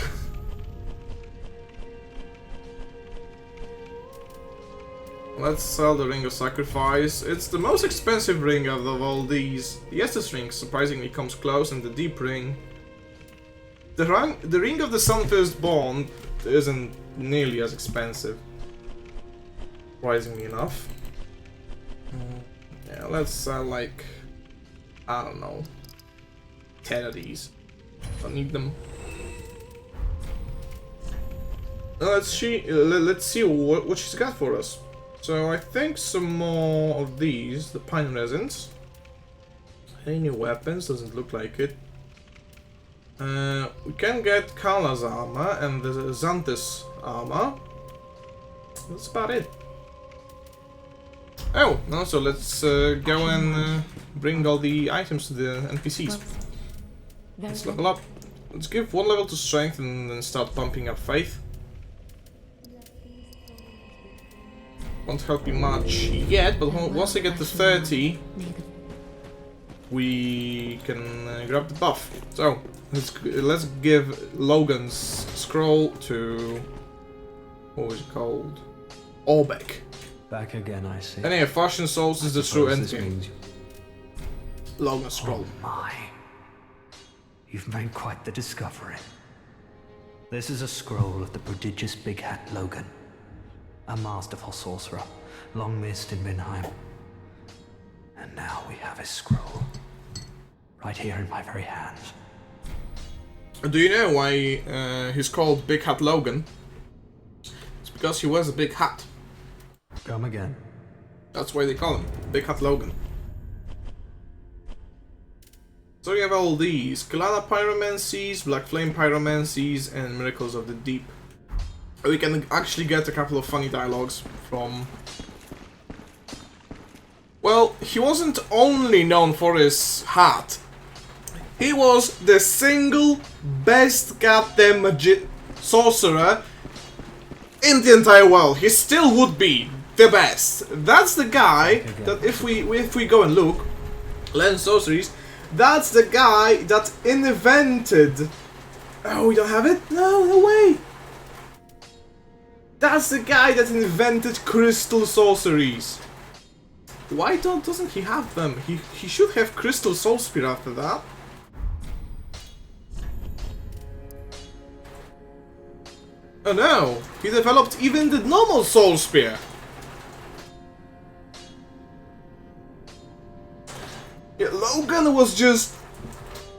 Let's sell the Ring of Sacrifice. It's the most expensive ring out of all these. The Estus ring surprisingly comes close, and the Deep ring. The Ring of the Sun Firstborn isn't nearly as expensive. Surprisingly enough. Yeah, let's sell like, I don't know, 10 of these. Don't need them. Let's see what she's got for us. So I think some more of these, the pine resins. Any new weapons? Doesn't look like it. We can get Kala's armor and the Xanthus armor. That's about it. Oh, no, so let's go and bring all the items to the NPCs. Let's level up. Let's give 1 level to strength and then start pumping up faith. Won't help you much yet, but once I get to 30, we can grab the buff. So, let's give Logan's scroll to... what was it called? Orbeck. Back again, I see. And yeah, Fashion Souls is the true This endgame. means Logan's scroll. Oh my. You've made quite the discovery. This is a scroll of the prodigious Big Hat Logan. A masterful sorcerer, long missed in Vinheim. And now we have his scroll. Right here in my very hands. Do you know why he's called Big Hat Logan? It's because he wears a big hat. Come again. That's why they call him Big Hat Logan. So we have all these: Kalana Pyromancies, Black Flame Pyromancies, and Miracles of the Deep. We can actually get a couple of funny dialogues from... Well, he wasn't only known for his hat. He was the single best goddamn sorcerer in the entire world. He still would be the best. That's the guy that if we go and look, learn sorceries, that's the guy that invented... Oh, we don't have it? No, no way! That's the guy that invented crystal sorceries. Why doesn't he have them? He should have Crystal Soul Spear after that. Oh no! He developed even the normal Soul Spear! Yeah, Logan was just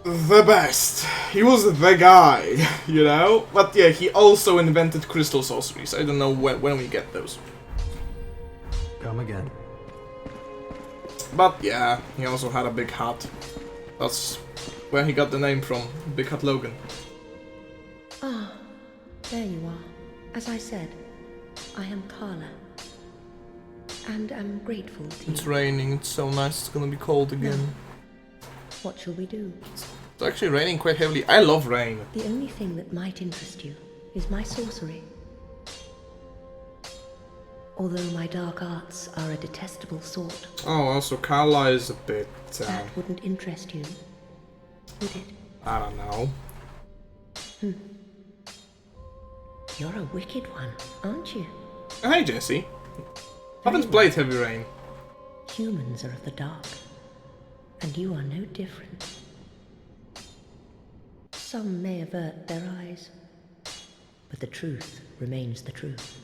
the best. He was the guy, you know? But yeah, he also invented crystal sorceries. I don't know when we get those. Come again. But yeah, he also had a big hat. That's where he got the name from, Big Hat Logan. Ah, there you are. As I said, I am Carla. And am grateful to you. It's raining, it's so nice, it's gonna be cold again. What shall we do? It's actually raining quite heavily. I love rain. The only thing that might interest you is my sorcery. Although my dark arts are a detestable sort. Oh, also Carla is a bit... That wouldn't interest you, would it? I don't know. You're a wicked one, aren't you? Oh, hey Jesse. Haven't played Heavy Rain. Humans are of the dark, and you are no different. Some may avert their eyes, but the truth remains the truth.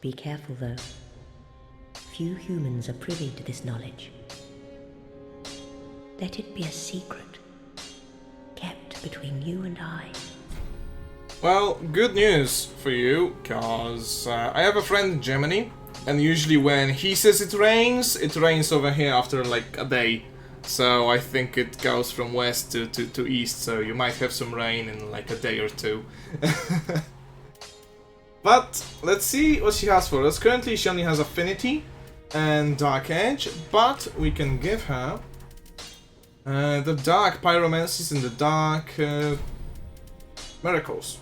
Be careful, though. Few humans are privy to this knowledge. Let it be a secret, kept between you and I. Well, good news for you, cause I have a friend in Germany, and usually when he says it rains over here after like a day. So I think it goes from west to east, so you might have some rain in like a day or two. But let's see what she has for us. Currently she only has Affinity and Dark Edge, but we can give her the Dark Pyromancies and the Dark Miracles.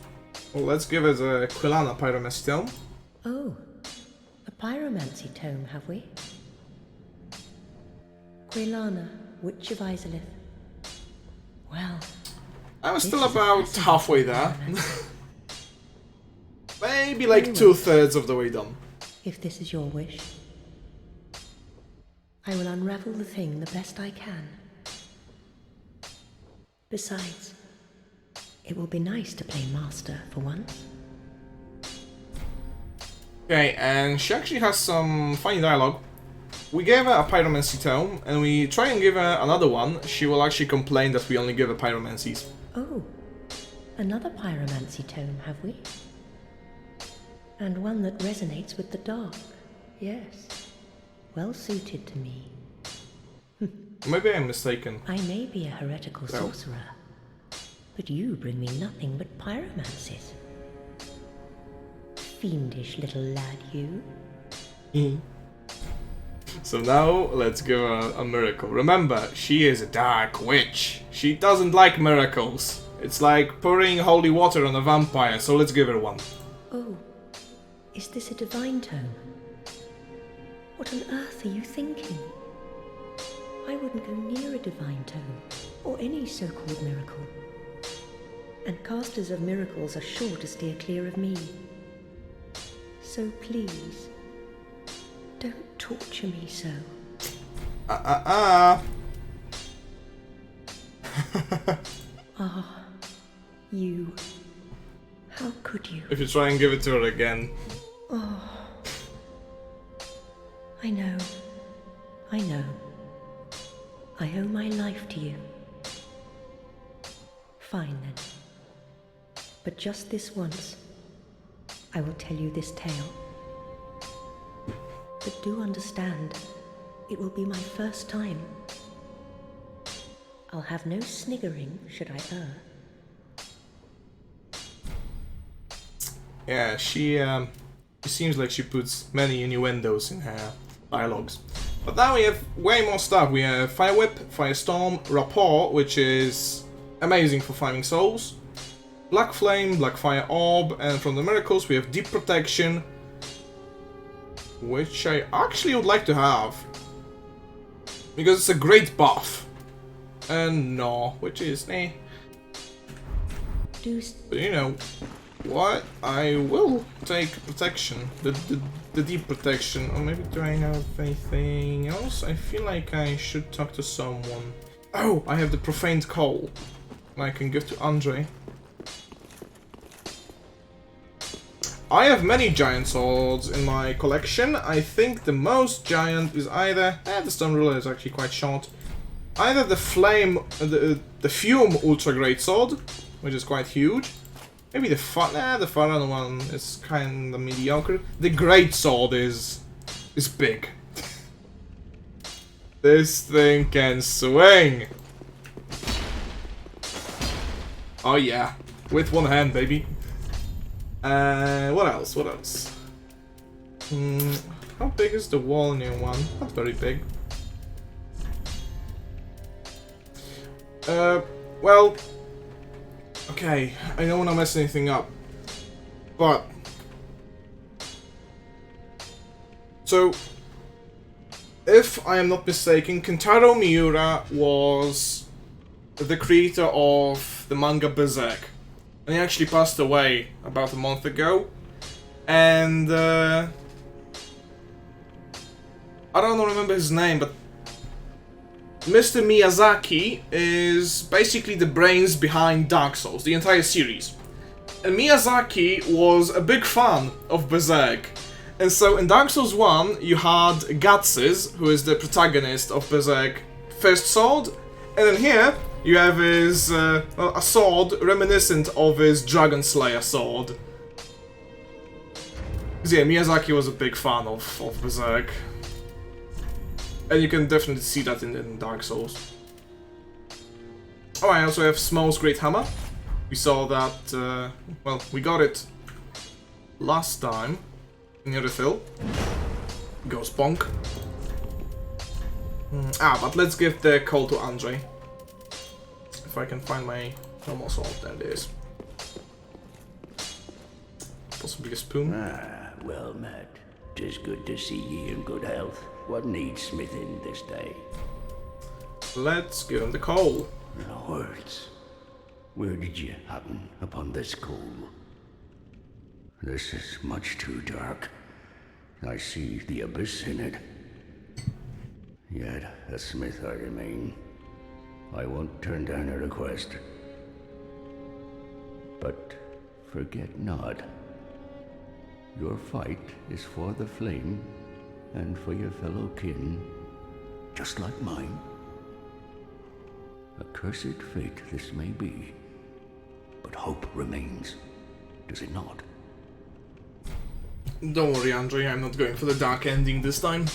Well, let's give it a Quilana Pyromancy Tome. Oh, a pyromancy tome, have we? Quilana, Witch of Izalith. Well, I'm still this is about fascinating halfway there. pyromancy. Maybe like Very well. 2/3 of the way done. If this is your wish, I will unravel the thing the best I can. Besides, it will be nice to play master for once. Okay, and she actually has some funny dialogue. We gave her a Pyromancy Tome, and we try and give her another one. She will actually complain that we only give her Pyromancies. Oh, another pyromancy tome, have we? And one that resonates with the dark. Yes, well suited to me. Maybe I'm mistaken. I may be a heretical Well. sorcerer, but you bring me nothing but pyromancies. Fiendish little lad, you. So now, let's give her a miracle. Remember, she is a dark witch. She doesn't like miracles. It's like pouring holy water on a vampire, so let's give her one. Oh, is this a divine tome? What on earth are you thinking? I wouldn't go near a divine tome, or any so-called miracle. And casters of miracles are sure to steer clear of me. So please, don't torture me so. Ah, you. How could you? If you try and give it to her again. I know. I know. I owe my life to you. Fine then. But just this once, I will tell you this tale. But do understand, it will be my first time. I'll have no sniggering should I err. Yeah, she seems like she puts many innuendos in her dialogues. But now we have way more stuff. We have Fire Whip, Firestorm, Rapport, which is amazing for finding souls, Black Flame, Black Fire Orb, and from the miracles we have Deep Protection, which I actually would like to have, because it's a great buff. And no, which is eh. But you know what? I will take protection, the deep protection. Or maybe do I have anything else? I feel like I should talk to someone. Oh, I have the profaned coal. I can give to Andre. I have many giant swords in my collection. I think the most giant is either... the stone ruler is actually quite short. Either the flame... the fume ultra great sword, which is quite huge. Maybe the Farron one is kind of mediocre. The great sword is big. This thing can swing. Oh yeah, with one hand, baby. What else? What else? How big is the wall in your one? Not very big. Well, okay, I don't want to mess anything up, but so if I am not mistaken, Kentaro Miura was the creator of the manga Berserk, and he actually passed away about a month ago, and I don't remember his name, but Mr. Miyazaki is basically the brains behind Dark Souls, the entire series. And Miyazaki was a big fan of Berserk. And so in Dark Souls 1, you had Guts, who is the protagonist of Berserk First Sword. And then here, you have his, a sword reminiscent of his Dragon Slayer sword. Because yeah, Miyazaki was a big fan of Berserk. And you can definitely see that in Dark Souls. Oh, I also have Smoke's Great Hammer. We saw that, well, we got it last time in Irithyll. Goes bonk. But let's give the call to Andre. If I can find my normal sword, there it is. Possibly a spoon. Well met. 'Tis good to see ye in good health. What needs smithing this day? Let's give him the coal. Lords, where did you happen upon this coal? This is much too dark. I see the abyss in it. Yet a smith I remain. I won't turn down a request. But forget not, your fight is for the flame and for your fellow kin, just like mine. A cursed fate this may be, but hope remains, does it not? Don't worry, Andre, I'm not going for the dark ending this time.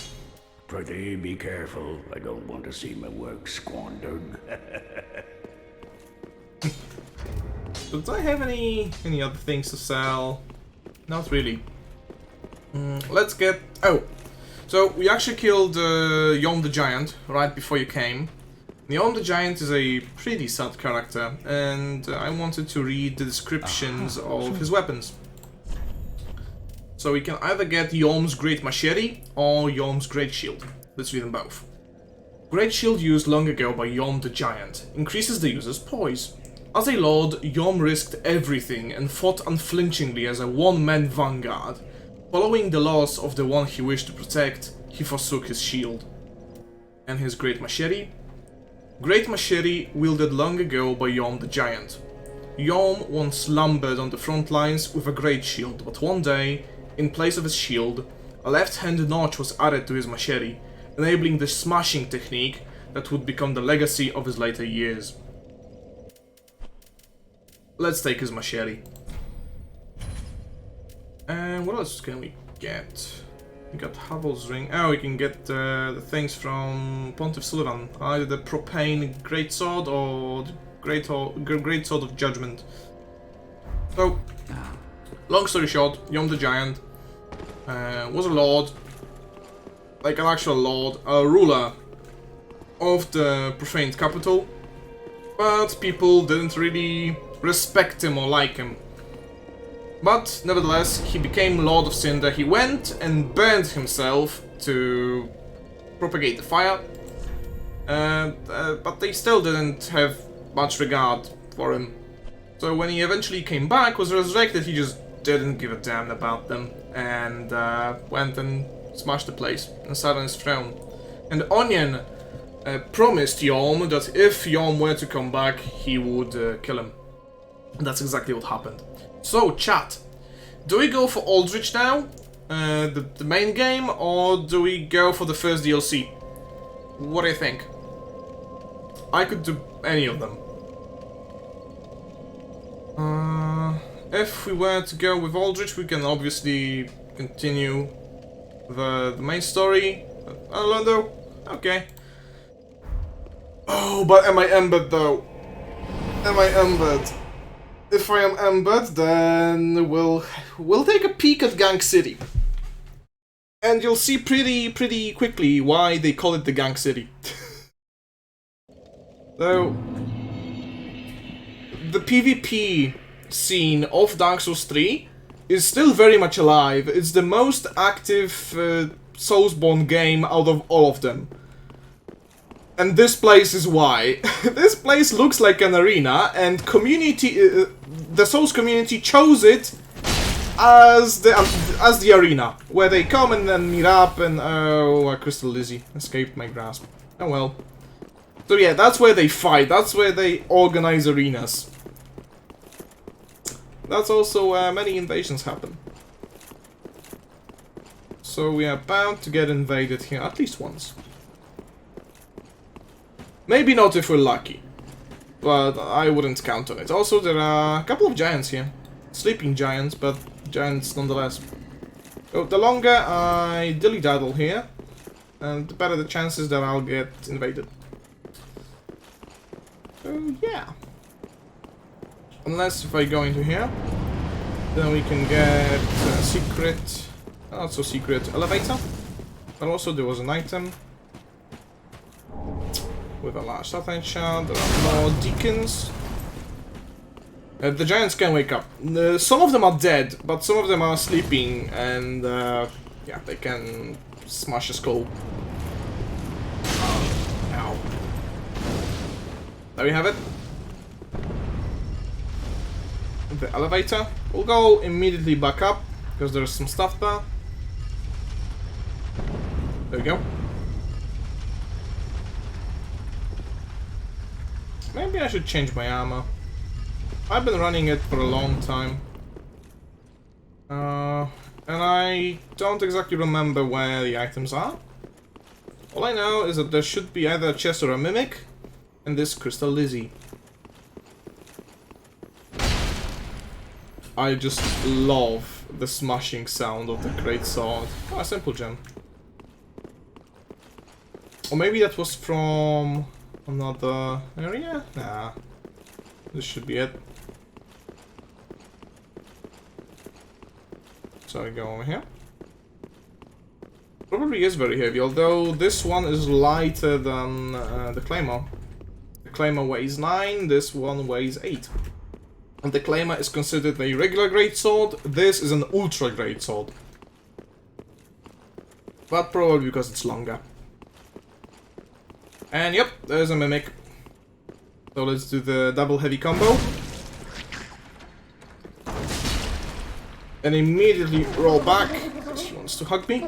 Prithee, be careful. I don't want to see my work squandered. Do I have any other things to sell? Not really. Let's get... Oh! So, we actually killed Yom the Giant right before you came. Yom the Giant is a pretty sad character, and I wanted to read the descriptions of his weapons. So we can either get Yom's Great Machete or Yom's Great Shield. Let's read them both. Great Shield used long ago by Yom the Giant increases the user's poise. As a lord, Yom risked everything and fought unflinchingly as a one-man vanguard. Following the loss of the one he wished to protect, he forsook his shield. And his Great Machete? Great Machete wielded long ago by Yom the Giant. Yom once slumbered on the front lines with a great shield, but one day, in place of his shield, a left-hand notch was added to his machete, enabling the smashing technique that would become the legacy of his later years. Let's take his machete. And what else can we get? We got Havel's ring. Oh, we can get the things from Pontiff Sullivan. Either the Propane Greatsword or the Great Sword of Judgment. So, long story short, Yom the Giant was a lord, like an actual lord, a ruler of the profaned capital, but people didn't really respect him or like him. But nevertheless, he became Lord of Cinder. He went and burned himself to propagate the fire, but they still didn't have much regard for him. So when he eventually came back, was resurrected, he just didn't give a damn about them, and went and smashed the place and sat on his throne. And Onion promised Yom that if Yom were to come back, he would kill him. And that's exactly what happened. So, chat, do we go for Aldrich now, the main game, or do we go for the first DLC? What do you think? I could do any of them. If we were to go with Aldrich, we can obviously continue the main story. Orlando? Okay. Oh, but am I embedded though? Am I embedded? If I am embedded, then we'll take a peek at Gang City. And you'll see pretty quickly why they call it the Gang City. So, the PvP scene of Dark Souls 3 is still very much alive. It's the most active Soulsborne game out of all of them. And this place is why. This place looks like an arena, and the Souls community chose it as the arena, where they come and then meet up, and oh, Crystal Lizzie escaped my grasp. Oh well. So yeah, that's where they fight, that's where they organize arenas. That's also where many invasions happen. So we are bound to get invaded here at least once. Maybe not if we're lucky, but I wouldn't count on it. Also, there are a couple of giants here. Sleeping giants, but giants nonetheless. So the longer I dilly-daddle here, and the better the chances that I'll get invaded. So yeah. Unless if I go into here, then we can get a secret, not so secret, elevator. But also there was an item with a large satellite shard. There are more deacons. The giants can wake up. Some of them are dead, but some of them are sleeping, and yeah, they can smash a skull. Ow. There we have it. The elevator. We'll go immediately back up, because there's some stuff there. There we go. Maybe I should change my armor. I've been running it for a long time. And I don't exactly remember where the items are. All I know is that there should be either a chest or a mimic, and this Crystal Lizzie. I just love the smashing sound of the great sword. Oh, a simple gem. Or maybe that was from another area? Nah. This should be it. So I go over here. Probably is very heavy, although this one is lighter than the Claymore. The Claymore weighs 9, this one weighs 8. And the Claymore is considered a regular greatsword, this is an ultra greatsword. But probably because it's longer. And yep, there's a mimic. So let's do the double heavy combo. And immediately roll back, because she wants to hug me.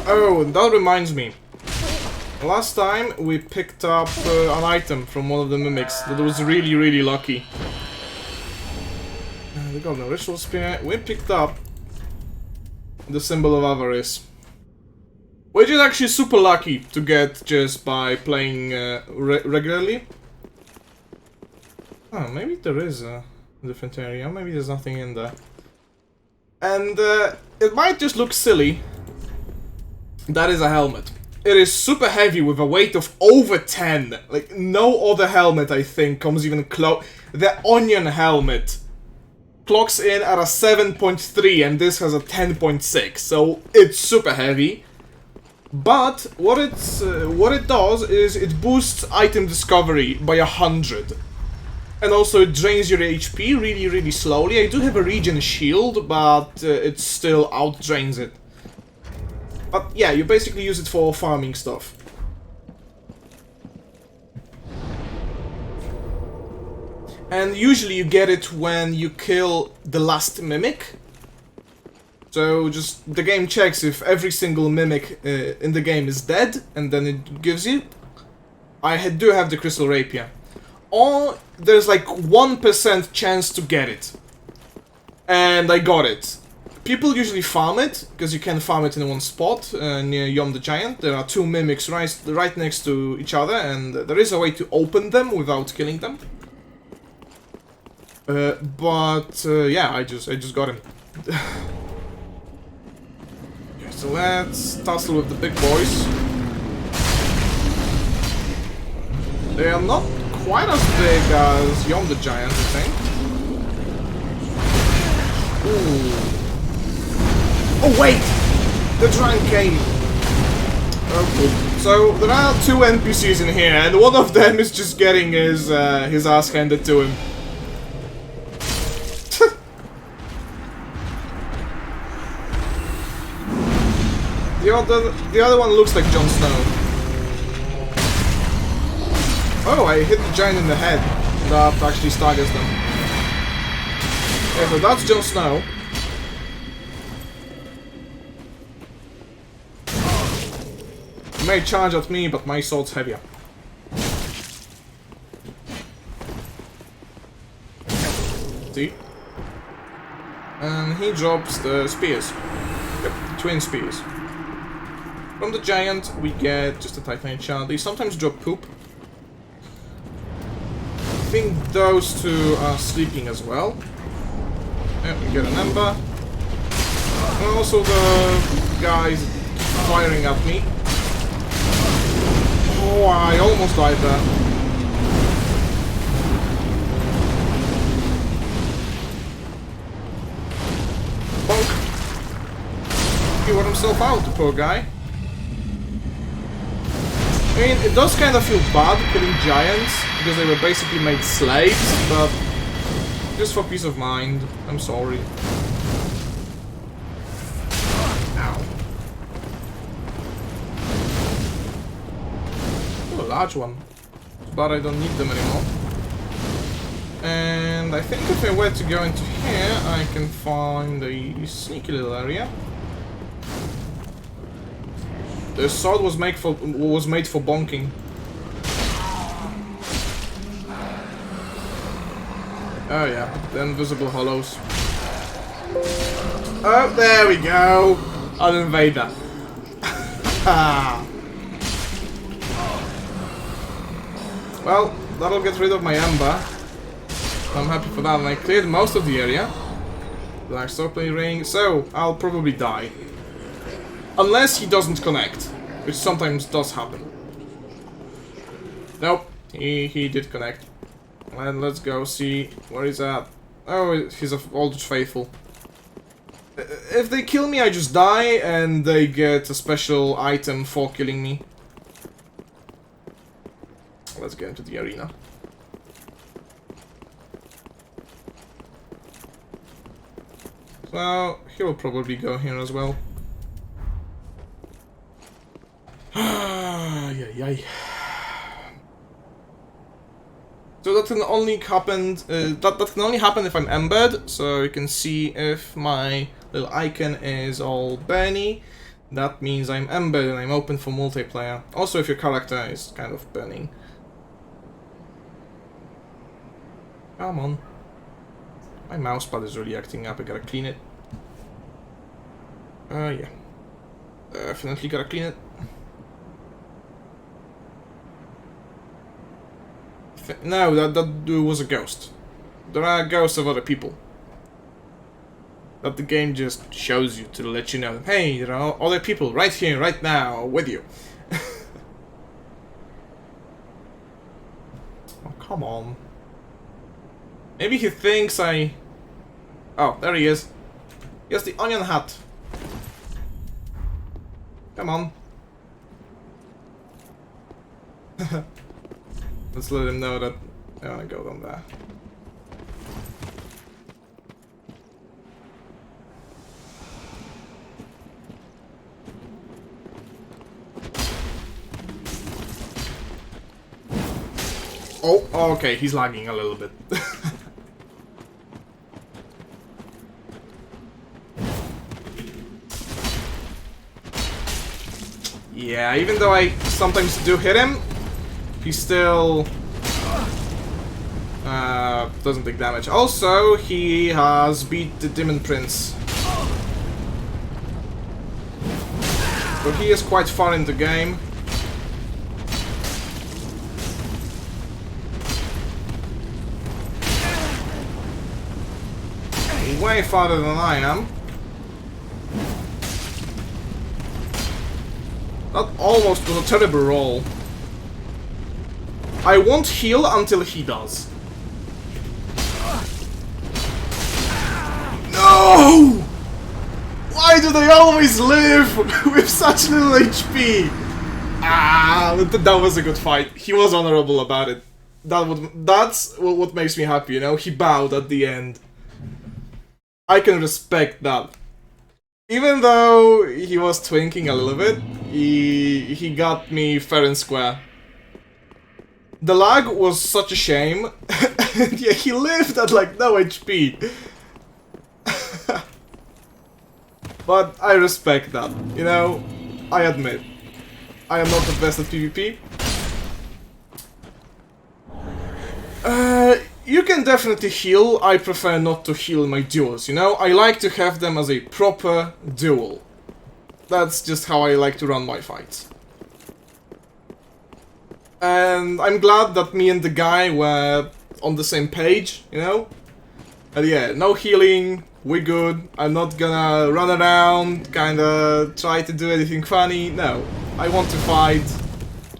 Oh, and that reminds me. Last time we picked up an item from one of the mimics that was really lucky. got the ritual spear. We picked up the symbol of avarice, which is actually super lucky to get just by playing regularly. Oh, maybe there is a different area. Maybe there's nothing in there. And it might just look silly. That is a helmet. It is super heavy with a weight of over 10. Like, no other helmet, I think, comes even close. The Onion helmet clocks in at a 7.3 and this has a 10.6. So, it's super heavy. But, what it does is it boosts item discovery by 100. And also it drains your HP really, really slowly. I do have a regen shield, but it still out-drains it. But yeah, you basically use it for farming stuff. And usually you get it when you kill the last mimic. So just the game checks if every single mimic in the game is dead, and then it gives you. I do have the Crystal Rapier. Or there's like 1% chance to get it. And I got it. People usually farm it, because you can farm it in one spot, near Yom the Giant. There are two mimics right next to each other, and there is a way to open them without killing them. Yeah, I just got him. Okay, so let's tussle with the big boys. They are not quite as big as Yom the Giant, I think. Ooh. Oh wait! The giant came! Okay, so there are two NPCs in here, and one of them is just getting his ass handed to him. The other one looks like Jon Snow. Oh, I hit the giant in the head. That actually staggers them. Okay, so that's Jon Snow. He may charge at me, but my sword's heavier. See? And he drops the spears. Yep, twin spears. From the giant, we get just a Titanite shard. They sometimes drop poop. I think those two are sleeping as well. Yeah, we get an ember. And also the guys firing at me. Oh, I almost died there. Bonk. He wore himself out, the poor guy. I mean, it does kind of feel bad killing giants, because they were basically made slaves, but just for peace of mind, I'm sorry. Ow. Oh, a large one. But I don't need them anymore. And I think if I were to go into here, I can find a sneaky little area. The sword was made for bonking. Oh yeah, the invisible hollows. Oh, there we go. I'll invade that. Well, that'll get rid of my ember. I'm happy for that, and I cleared most of the area. Black Soapplay ring, so I'll probably die. Unless he doesn't connect, which sometimes does happen. Nope, he did connect. And let's go see where he's at. Oh, he's Old Faithful. If they kill me, I just die, and they get a special item for killing me. Let's get into the arena. So, he will probably go here as well. Yay. So that can only happen. That can only happen if I'm embered. So you can see if my little icon is all burny, that means I'm embered and I'm open for multiplayer. Also, if your character is kind of burning. Come on. My mousepad is really acting up, I gotta clean it. Yeah. Definitely gotta clean it. No, that dude was a ghost. There are ghosts of other people. That the game just shows you to let you know, hey, there are other people right here, right now, with you. Oh, come on. Maybe he thinks I... Oh, there he is. He has the onion hat. Come on. Let's let him know that I wanna go down there. Oh, okay, he's lagging a little bit. Yeah, even though I sometimes do hit him, he still doesn't take damage. Also, he has beat the Demon Prince. So he is quite far in the game. Way farther than I am. That almost was a terrible roll. I won't heal until he does. No! Why do they always live with such little HP? Ah, that was a good fight. He was honorable about it. That's what makes me happy, you know? He bowed at the end. I can respect that. Even though he was twinking a little bit, he got me fair and square. The lag was such a shame. Yeah, he lived at like no HP. But I respect that, you know? I admit. I am not the best at PvP. You can definitely heal. I prefer not to heal my duels, you know? I like to have them as a proper duel. That's just how I like to run my fights. And I'm glad that me and the guy were on the same page, you know? And yeah, no healing, we're good. I'm not gonna run around, kinda try to do anything funny. No, I want to fight.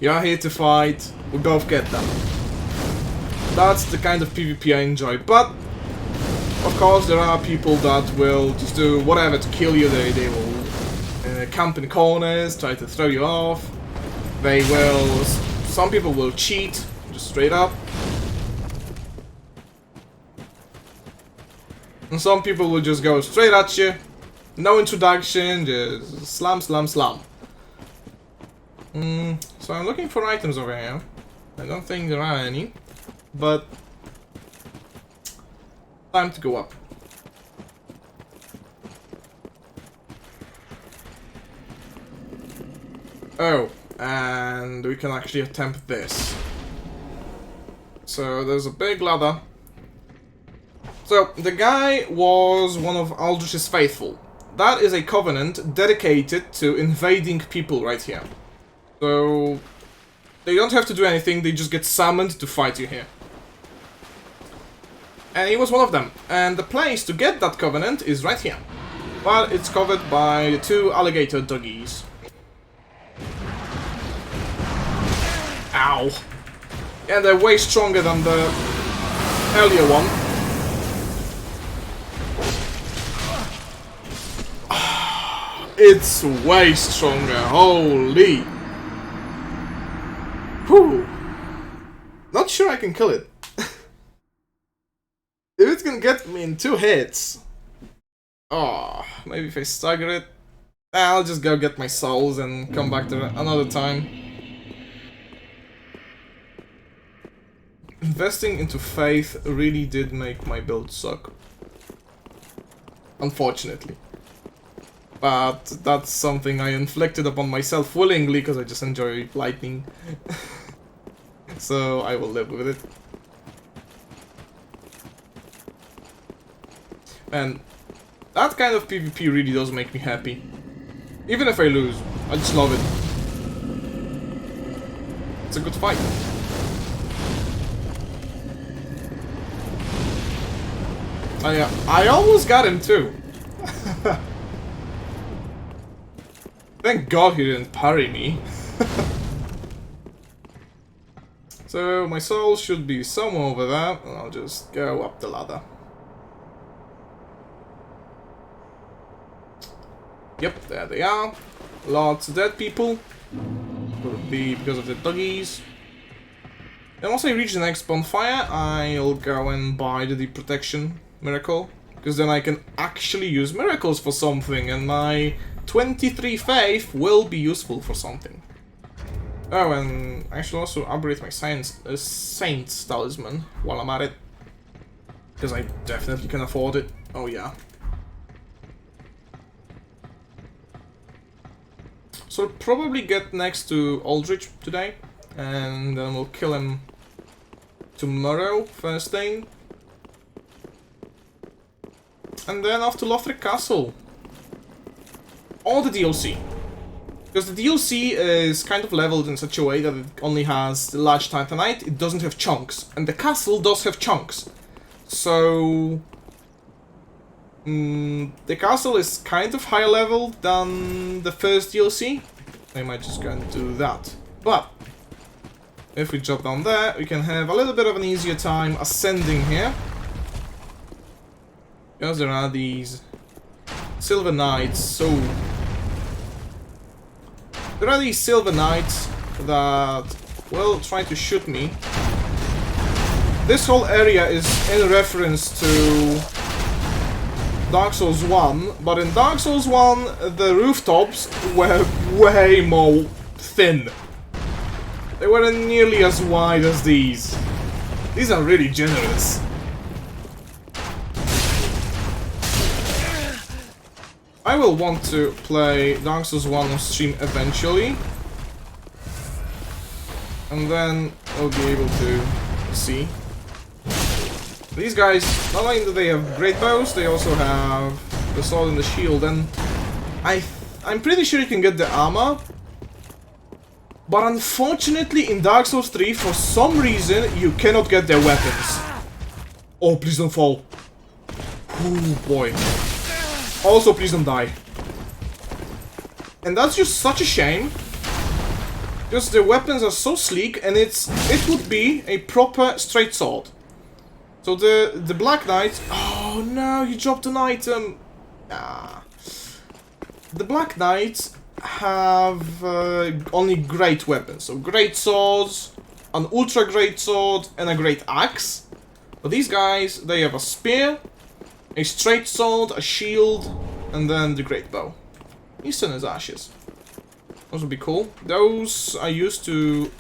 You're here to fight. We both get that. That's the kind of PvP I enjoy, but of course there are people that will just do whatever to kill you. They will camp in corners, try to throw you off. They will... Some people will cheat, just straight up. And some people will just go straight at you. No introduction, just slam, slam, slam. So I'm looking for items over here. I don't think there are any. But time to go up. Oh, and we can actually attempt this. So there's a big ladder. So the guy was one of Aldrich's faithful. That is a covenant dedicated to invading people right here. So they don't have to do anything, they just get summoned to fight you here. And he was one of them. And the place to get that covenant is right here. Well, it's covered by 2 alligator doggies. Ow. Yeah, they're way stronger than the earlier one. It's way stronger, holy. Whew. Not sure I can kill it. If it's gonna get me in 2 hits... Oh, maybe if I stagger it... I'll just go get my souls and come back to another time. Investing into faith really did make my build suck. Unfortunately. But that's something I inflicted upon myself willingly because I just enjoy lightning. So I will live with it. And that kind of PvP really does make me happy. Even if I lose, I just love it. It's a good fight. I almost got him too. Thank God he didn't parry me. So my soul should be somewhere over there, and I'll just go up the ladder. Yep, there they are. Lots of dead people. Could be because of the doggies. And once I reach the next bonfire, I'll go and buy the deep protection miracle. Because then I can actually use miracles for something, and my 23 faith will be useful for something. Oh, and I should also upgrade my Saint's talisman while I'm at it. Because I definitely can afford it. Oh yeah. So I'll probably get next to Aldrich today, and then we'll kill him tomorrow, first thing. And then off to Lothric Castle. Or the DLC. Because the DLC is kind of leveled in such a way that it only has the large Titanite, it doesn't have chunks. And the castle does have chunks. So the castle is kind of higher level than the first DLC. I might just go and do that. But if we drop down there, we can have a little bit of an easier time ascending here. Because there are these Silver Knights, so there are these Silver Knights that will try to shoot me. This whole area is in reference to Dark Souls 1, but in Dark Souls 1 the rooftops were way more thin. They weren't nearly as wide as these. These are really generous. I will want to play Dark Souls 1 on stream eventually. And then I'll be able to see. These guys, not only do they have great bows, they also have the sword and the shield, and I'm pretty sure you can get the armor. But unfortunately in Dark Souls 3, for some reason, you cannot get their weapons. Oh, please don't fall. Oh boy. Also, please don't die. And that's just such a shame. Because the weapons are so sleek, and it would be a proper straight sword. So the Black Knight... Oh no, he dropped an item. Ah. The Black Knights have only great weapons. So great swords, an ultra great sword, and a great axe. But these guys, they have a spear, a straight sword, a shield, and then the great bow. He's in his ashes. Those would be cool. Those I used to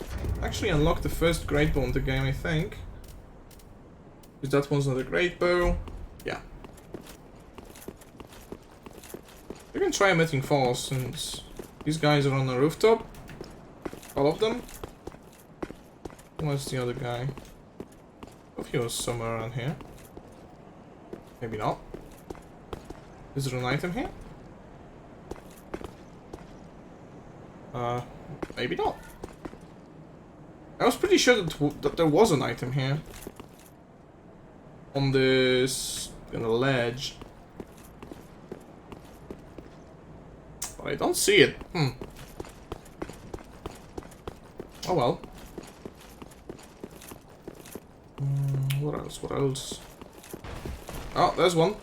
actually unlock the first great bow in the game, I think. Because that one's not a great bow. Yeah. We can try emitting falls since these guys are on the rooftop. All of them. Where's the other guy? I thought he was somewhere around here. Maybe not. Is there an item here? Maybe not. I was pretty sure that there was an item here. On this ledge. But I don't see it. Oh well. What else? What else? Oh, there's one.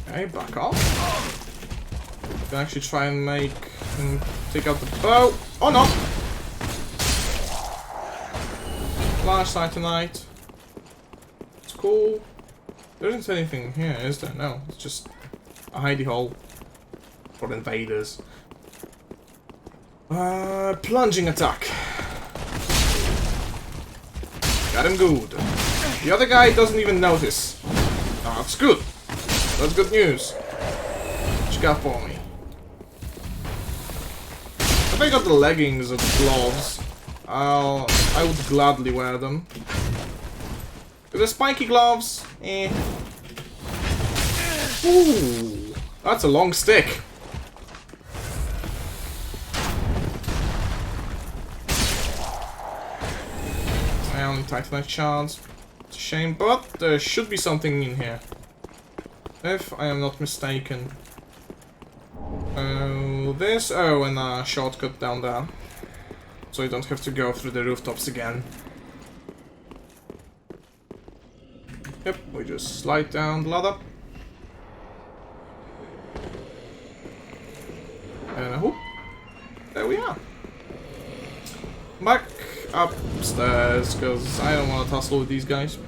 Okay, back off. You can actually try and take out the bow. Oh no! Flashlight tonight. It's cool. There isn't anything here, is there? No, it's just a hidey hole for invaders. Plunging attack. Got him good. The other guy doesn't even notice. Oh, that's good. That's good news. What you got for me? I think I got the leggings or the gloves. I would gladly wear them. With the spiky gloves, eh. Ooh, that's a long stick. I only Titanite shards. It's a shame, but there should be something in here. If I am not mistaken. This? Oh, and a shortcut down there. So you don't have to go through the rooftops again. Yep, we just slide down the ladder. And whoop. There we are. Back upstairs, because I don't want to tussle with these guys.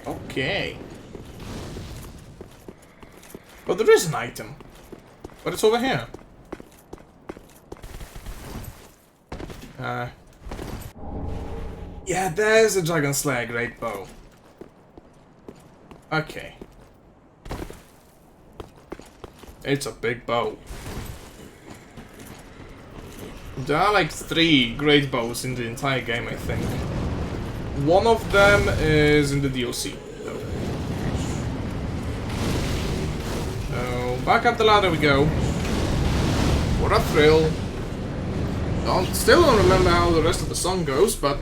Okay. But there is an item. But it's over here. Yeah, there's a Dragon Slayer great bow. Okay. It's a big bow. There are like 3 great bows in the entire game, I think. One of them is in the DLC, though. So, back up the ladder we go. What a thrill. Still don't remember how the rest of the song goes, but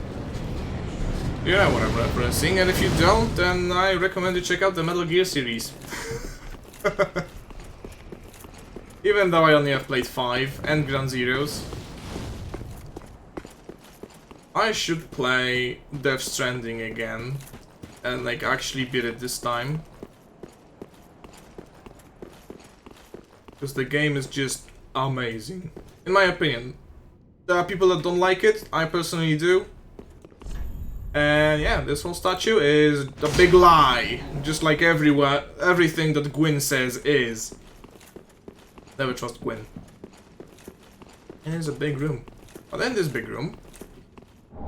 you know what I'm referencing, and if you don't, then I recommend you check out the Metal Gear series. Even though I only have played 5 and Ground Zeroes. I should play Death Stranding again and like actually beat it this time. Because the game is just amazing. In my opinion. There are people that don't like it, I personally do. And yeah, this whole statue is a big lie. Just like everything that Gwyn says is. Never trust Gwyn. And it's a big room. Oh, then this big room.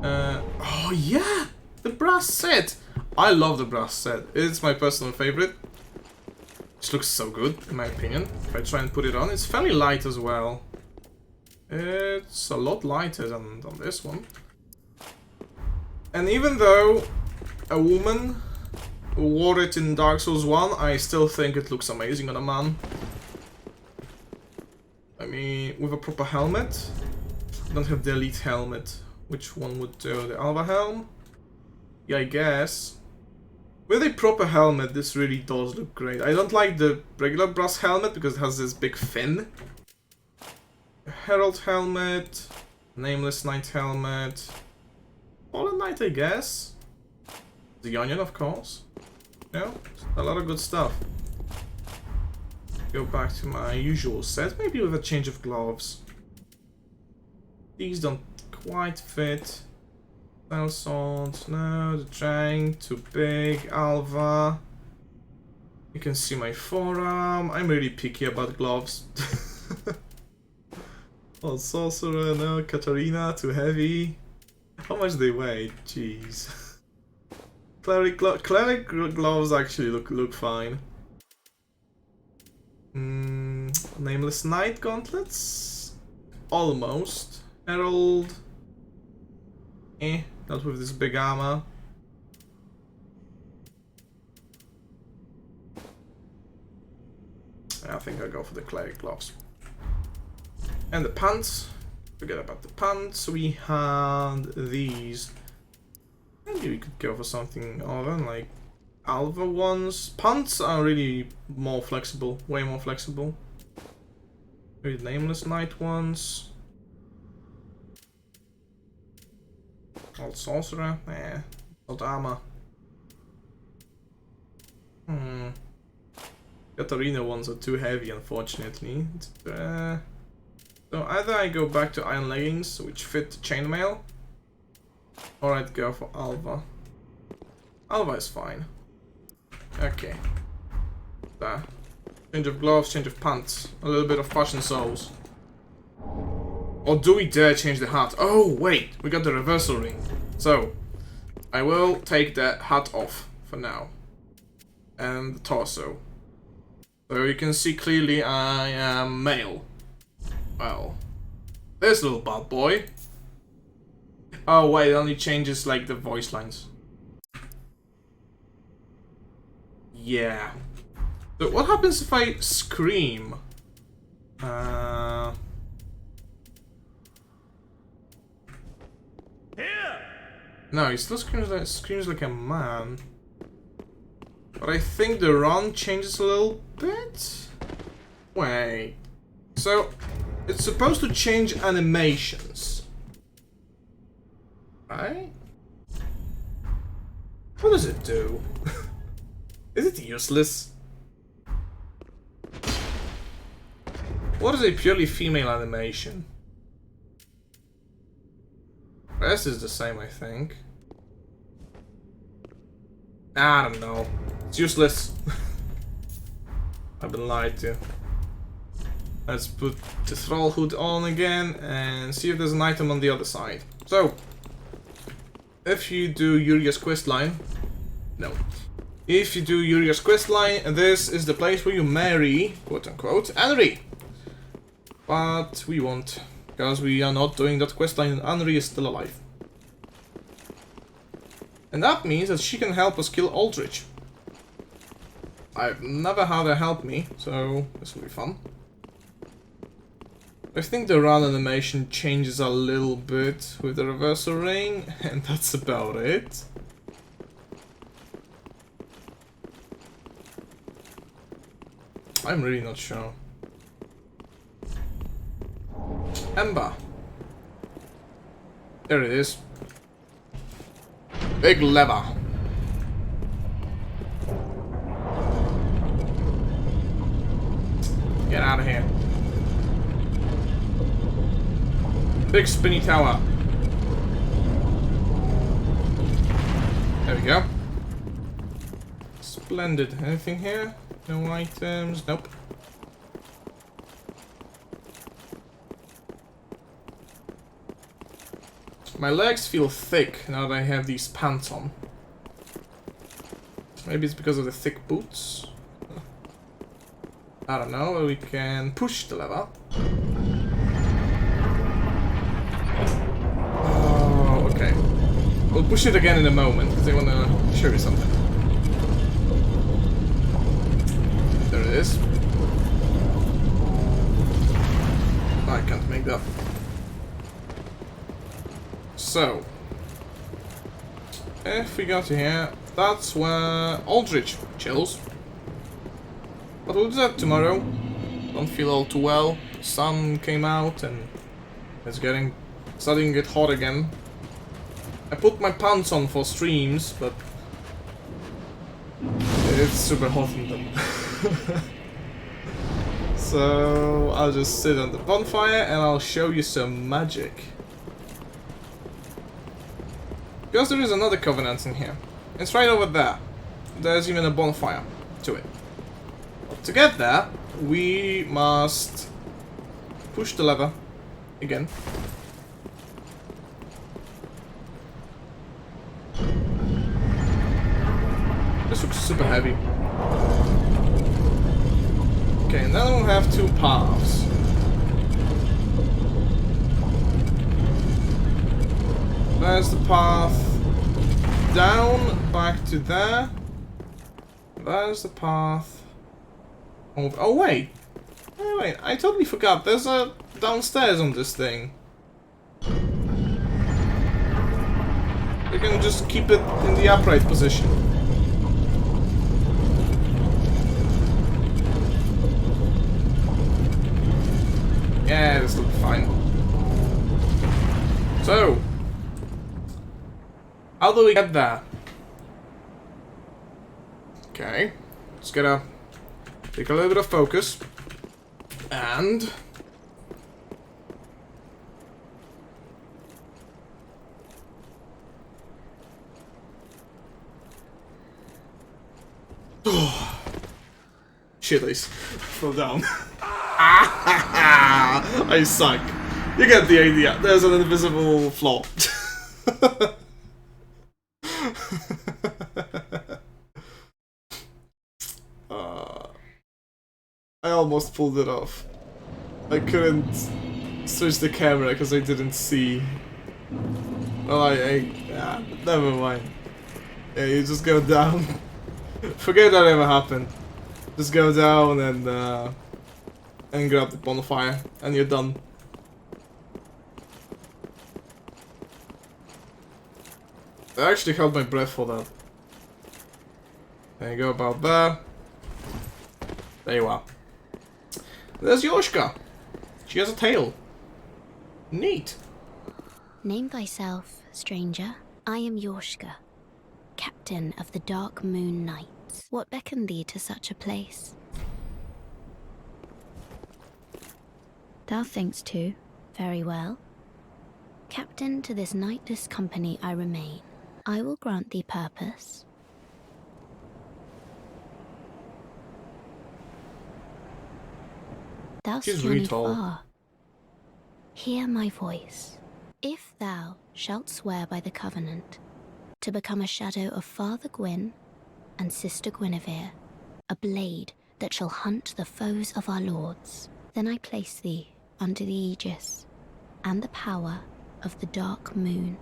Oh yeah! The brass set! I love the brass set. It's my personal favorite. It looks so good, in my opinion. If I try and put it on, it's fairly light as well. It's a lot lighter than this one. And even though a woman wore it in Dark Souls 1, I still think it looks amazing on a man. I mean, with a proper helmet. I don't have the elite helmet. Which one would do? The Alva helm? Yeah, I guess. With a proper helmet, this really does look great. I don't like the regular brass helmet because it has this big fin. Herald helmet, Nameless Knight helmet, Fallen Knight, I guess. The Onion, of course. Yeah, a lot of good stuff. Go back to my usual set, maybe with a change of gloves. These don't quite fit. Style sword, no, the Drang, too big, Alva. You can see my forearm. I'm really picky about gloves. Oh, Sorcerer, no, Katarina, too heavy. How much they weigh? Jeez. Cleric gloves actually look fine. Nameless Knight gauntlets? Almost. Herald. Not with this big armor. I think I'll go for the cleric gloves. And the pants. Forget about the pants. We had these. Maybe we could go for something other, like Alva ones. Pants are really more flexible, way more flexible. Maybe Nameless Knight ones. Old Sorcerer, not armor. Katarina ones are too heavy, unfortunately. So either I go back to iron leggings, which fit chainmail, or I'd go for Alva. Alva is fine. Okay. There. Change of gloves, change of pants. A little bit of fashion souls. Or do we dare change the hat? Oh, wait! We got the reversal ring. So, I will take the hat off for now. And the torso. So you can see clearly I am male. Well, this little bad boy. Oh wait, it only changes like the voice lines. Yeah. So what happens if I scream? No, he still screams like a man. But I think the run changes a little bit? Wait. So, it's supposed to change animations. Right? What does it do? Is it useless? What is a purely female animation? Rest is the same, I think. I don't know. It's useless. I've been lied to. Let's put the thrall hood on again and see if there's an item on the other side. So, if you do Yuria's questline, no. If you do Yuria's questline, this is the place where you marry, quote unquote, Henry. But we won't, because we are not doing that questline and Henry is still alive. And that means that she can help us kill Aldrich. I've never had her help me, so this will be fun. I think the run animation changes a little bit with the reversal ring, and that's about it. I'm really not sure. Ember. There it is. Big lever. Get out of here. Big spinny tower. There we go. Splendid. Anything here? No items. Nope. My legs feel thick now that I have these pants on. Maybe it's because of the thick boots. I don't know. We can push the lever. Oh, okay. We'll push it again in a moment because I want to show you something. There it is. I can't make that. So, if we go to here, that's where Aldrich chills. But we'll do that tomorrow. Don't feel all too well. Sun came out and it's starting to get hot again. I put my pants on for streams, but it's super hot in them. So I'll just sit on the bonfire and I'll show you some magic. Because there is another covenant in here. It's right over there. There's even a bonfire to it. But to get there, we must push the lever again. This looks super heavy. Okay, and then we'll have two paths. There's the path down, back to there. There's the path over. Oh wait! Wait, I totally forgot. There's a downstairs on this thing. You can just keep it in the upright position. Yeah, this looks fine. So, how do we get there? Okay, let's take a little bit of focus and shit, I fell down. I suck. You get the idea. There's an invisible floor. I almost pulled it off. I couldn't switch the camera because I didn't see. Oh, yeah, never mind. Yeah, you just go down. Forget that ever happened. Just go down and grab the bonfire, and you're done. I actually held my breath for that. There you go, about there. There you are. There's Yoshka. She has a tail. Neat. Name thyself, stranger. I am Yorshka, captain of the Dark Moon Knights. What beckoned thee to such a place? Thou thinkst too. Very well. Captain to this knightless company I remain. I will grant thee purpose. Thou She's journeyed really tall. far. Hear my voice. If thou shalt swear by the covenant to become a shadow of Father Gwyn and Sister Guinevere, a blade that shall hunt the foes of our lords, then I place thee under the aegis and the power of the Dark Moon.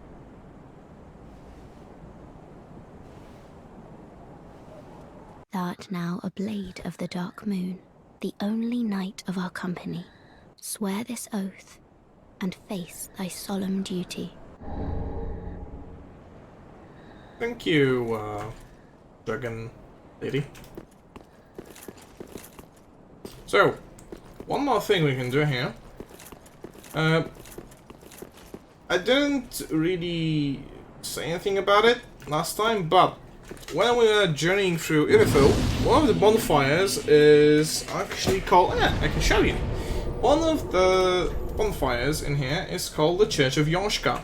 Thou art now a blade of the Dark Moon, the only knight of our company. Swear this oath and face thy solemn duty. Thank you, dragon lady. So, one more thing we can do here. I didn't really say anything about it last time, but when we were journeying through Irithyll, one of the bonfires is actually called... Yeah, I can show you. One of the bonfires in here is called the Church of Yoshka.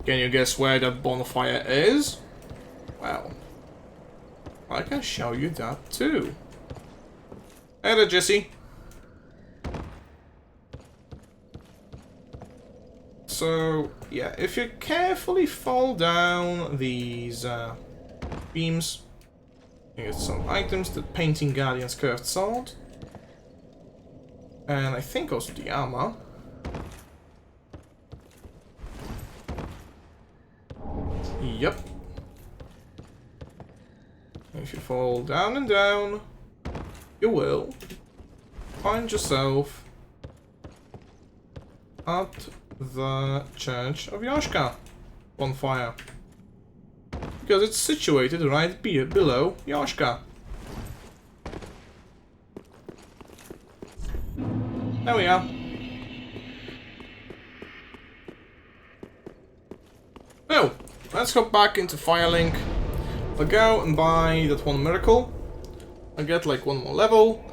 Can you guess where that bonfire is? Well, I can show you that too. Hey there, Jesse. So, yeah, if you carefully fall down these beams, you get some items, the Painting Guardian's Curved Sword. And I think also the armor. Yep. If you fall down and down, you will find yourself at the Church of Yoshka bonfire. Because it's situated right below Yoshka. There we are. So, let's go back into Firelink. I'll go and buy that one miracle. I'll get like one more level.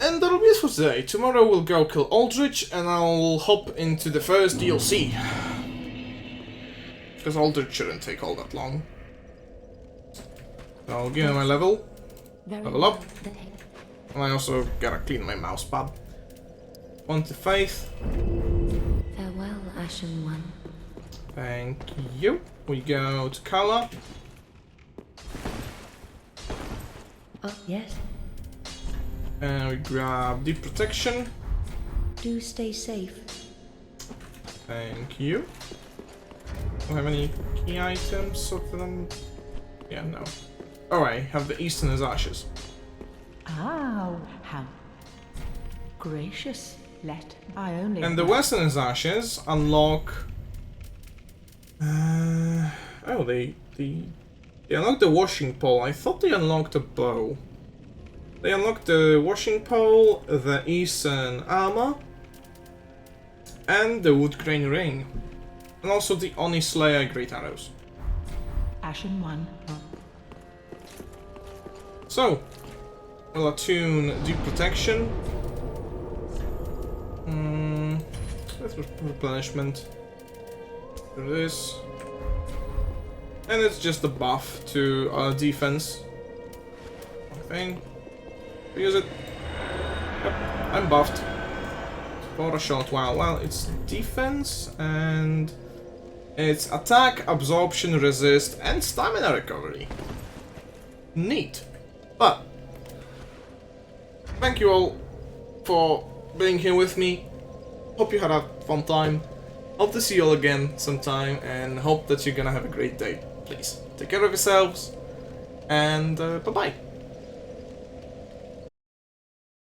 And that'll be it for today. Tomorrow we'll go kill Aldrich and I'll hop into the first DLC. Because Aldrich shouldn't take all that long. So I'll give him my level. Level up. And I also gotta clean my mouse pad. On to Faith. Farewell, Ashen One. Thank you. We go to Kala. Oh, yes. And we grab Deep Protection. Do stay safe. Thank you. Do I have any key items of them? Yeah, no. Alright, have the Easterner's Ashes. Ah, how gracious. Let I only... And the Westerner's Ashes unlock... oh, they unlocked the washing pole. I thought they unlocked a bow. They unlocked the washing pole, the Eastern armor, and the Wood Grain Ring. And also the Oni Slayer Great Arrows. Ashen One. So, we'll attune Deep Protection. With replenishment. Do this. And it's just a buff to our defense. Thing. Use it. Yep, I'm buffed. For a short while. Well, it's defense and it's attack, absorption, resist, and stamina recovery. Neat. But thank you all for being here with me. Hope you had a fun time. Hope to see you all again sometime, and hope that you're gonna have a great day. Please take care of yourselves, and bye bye.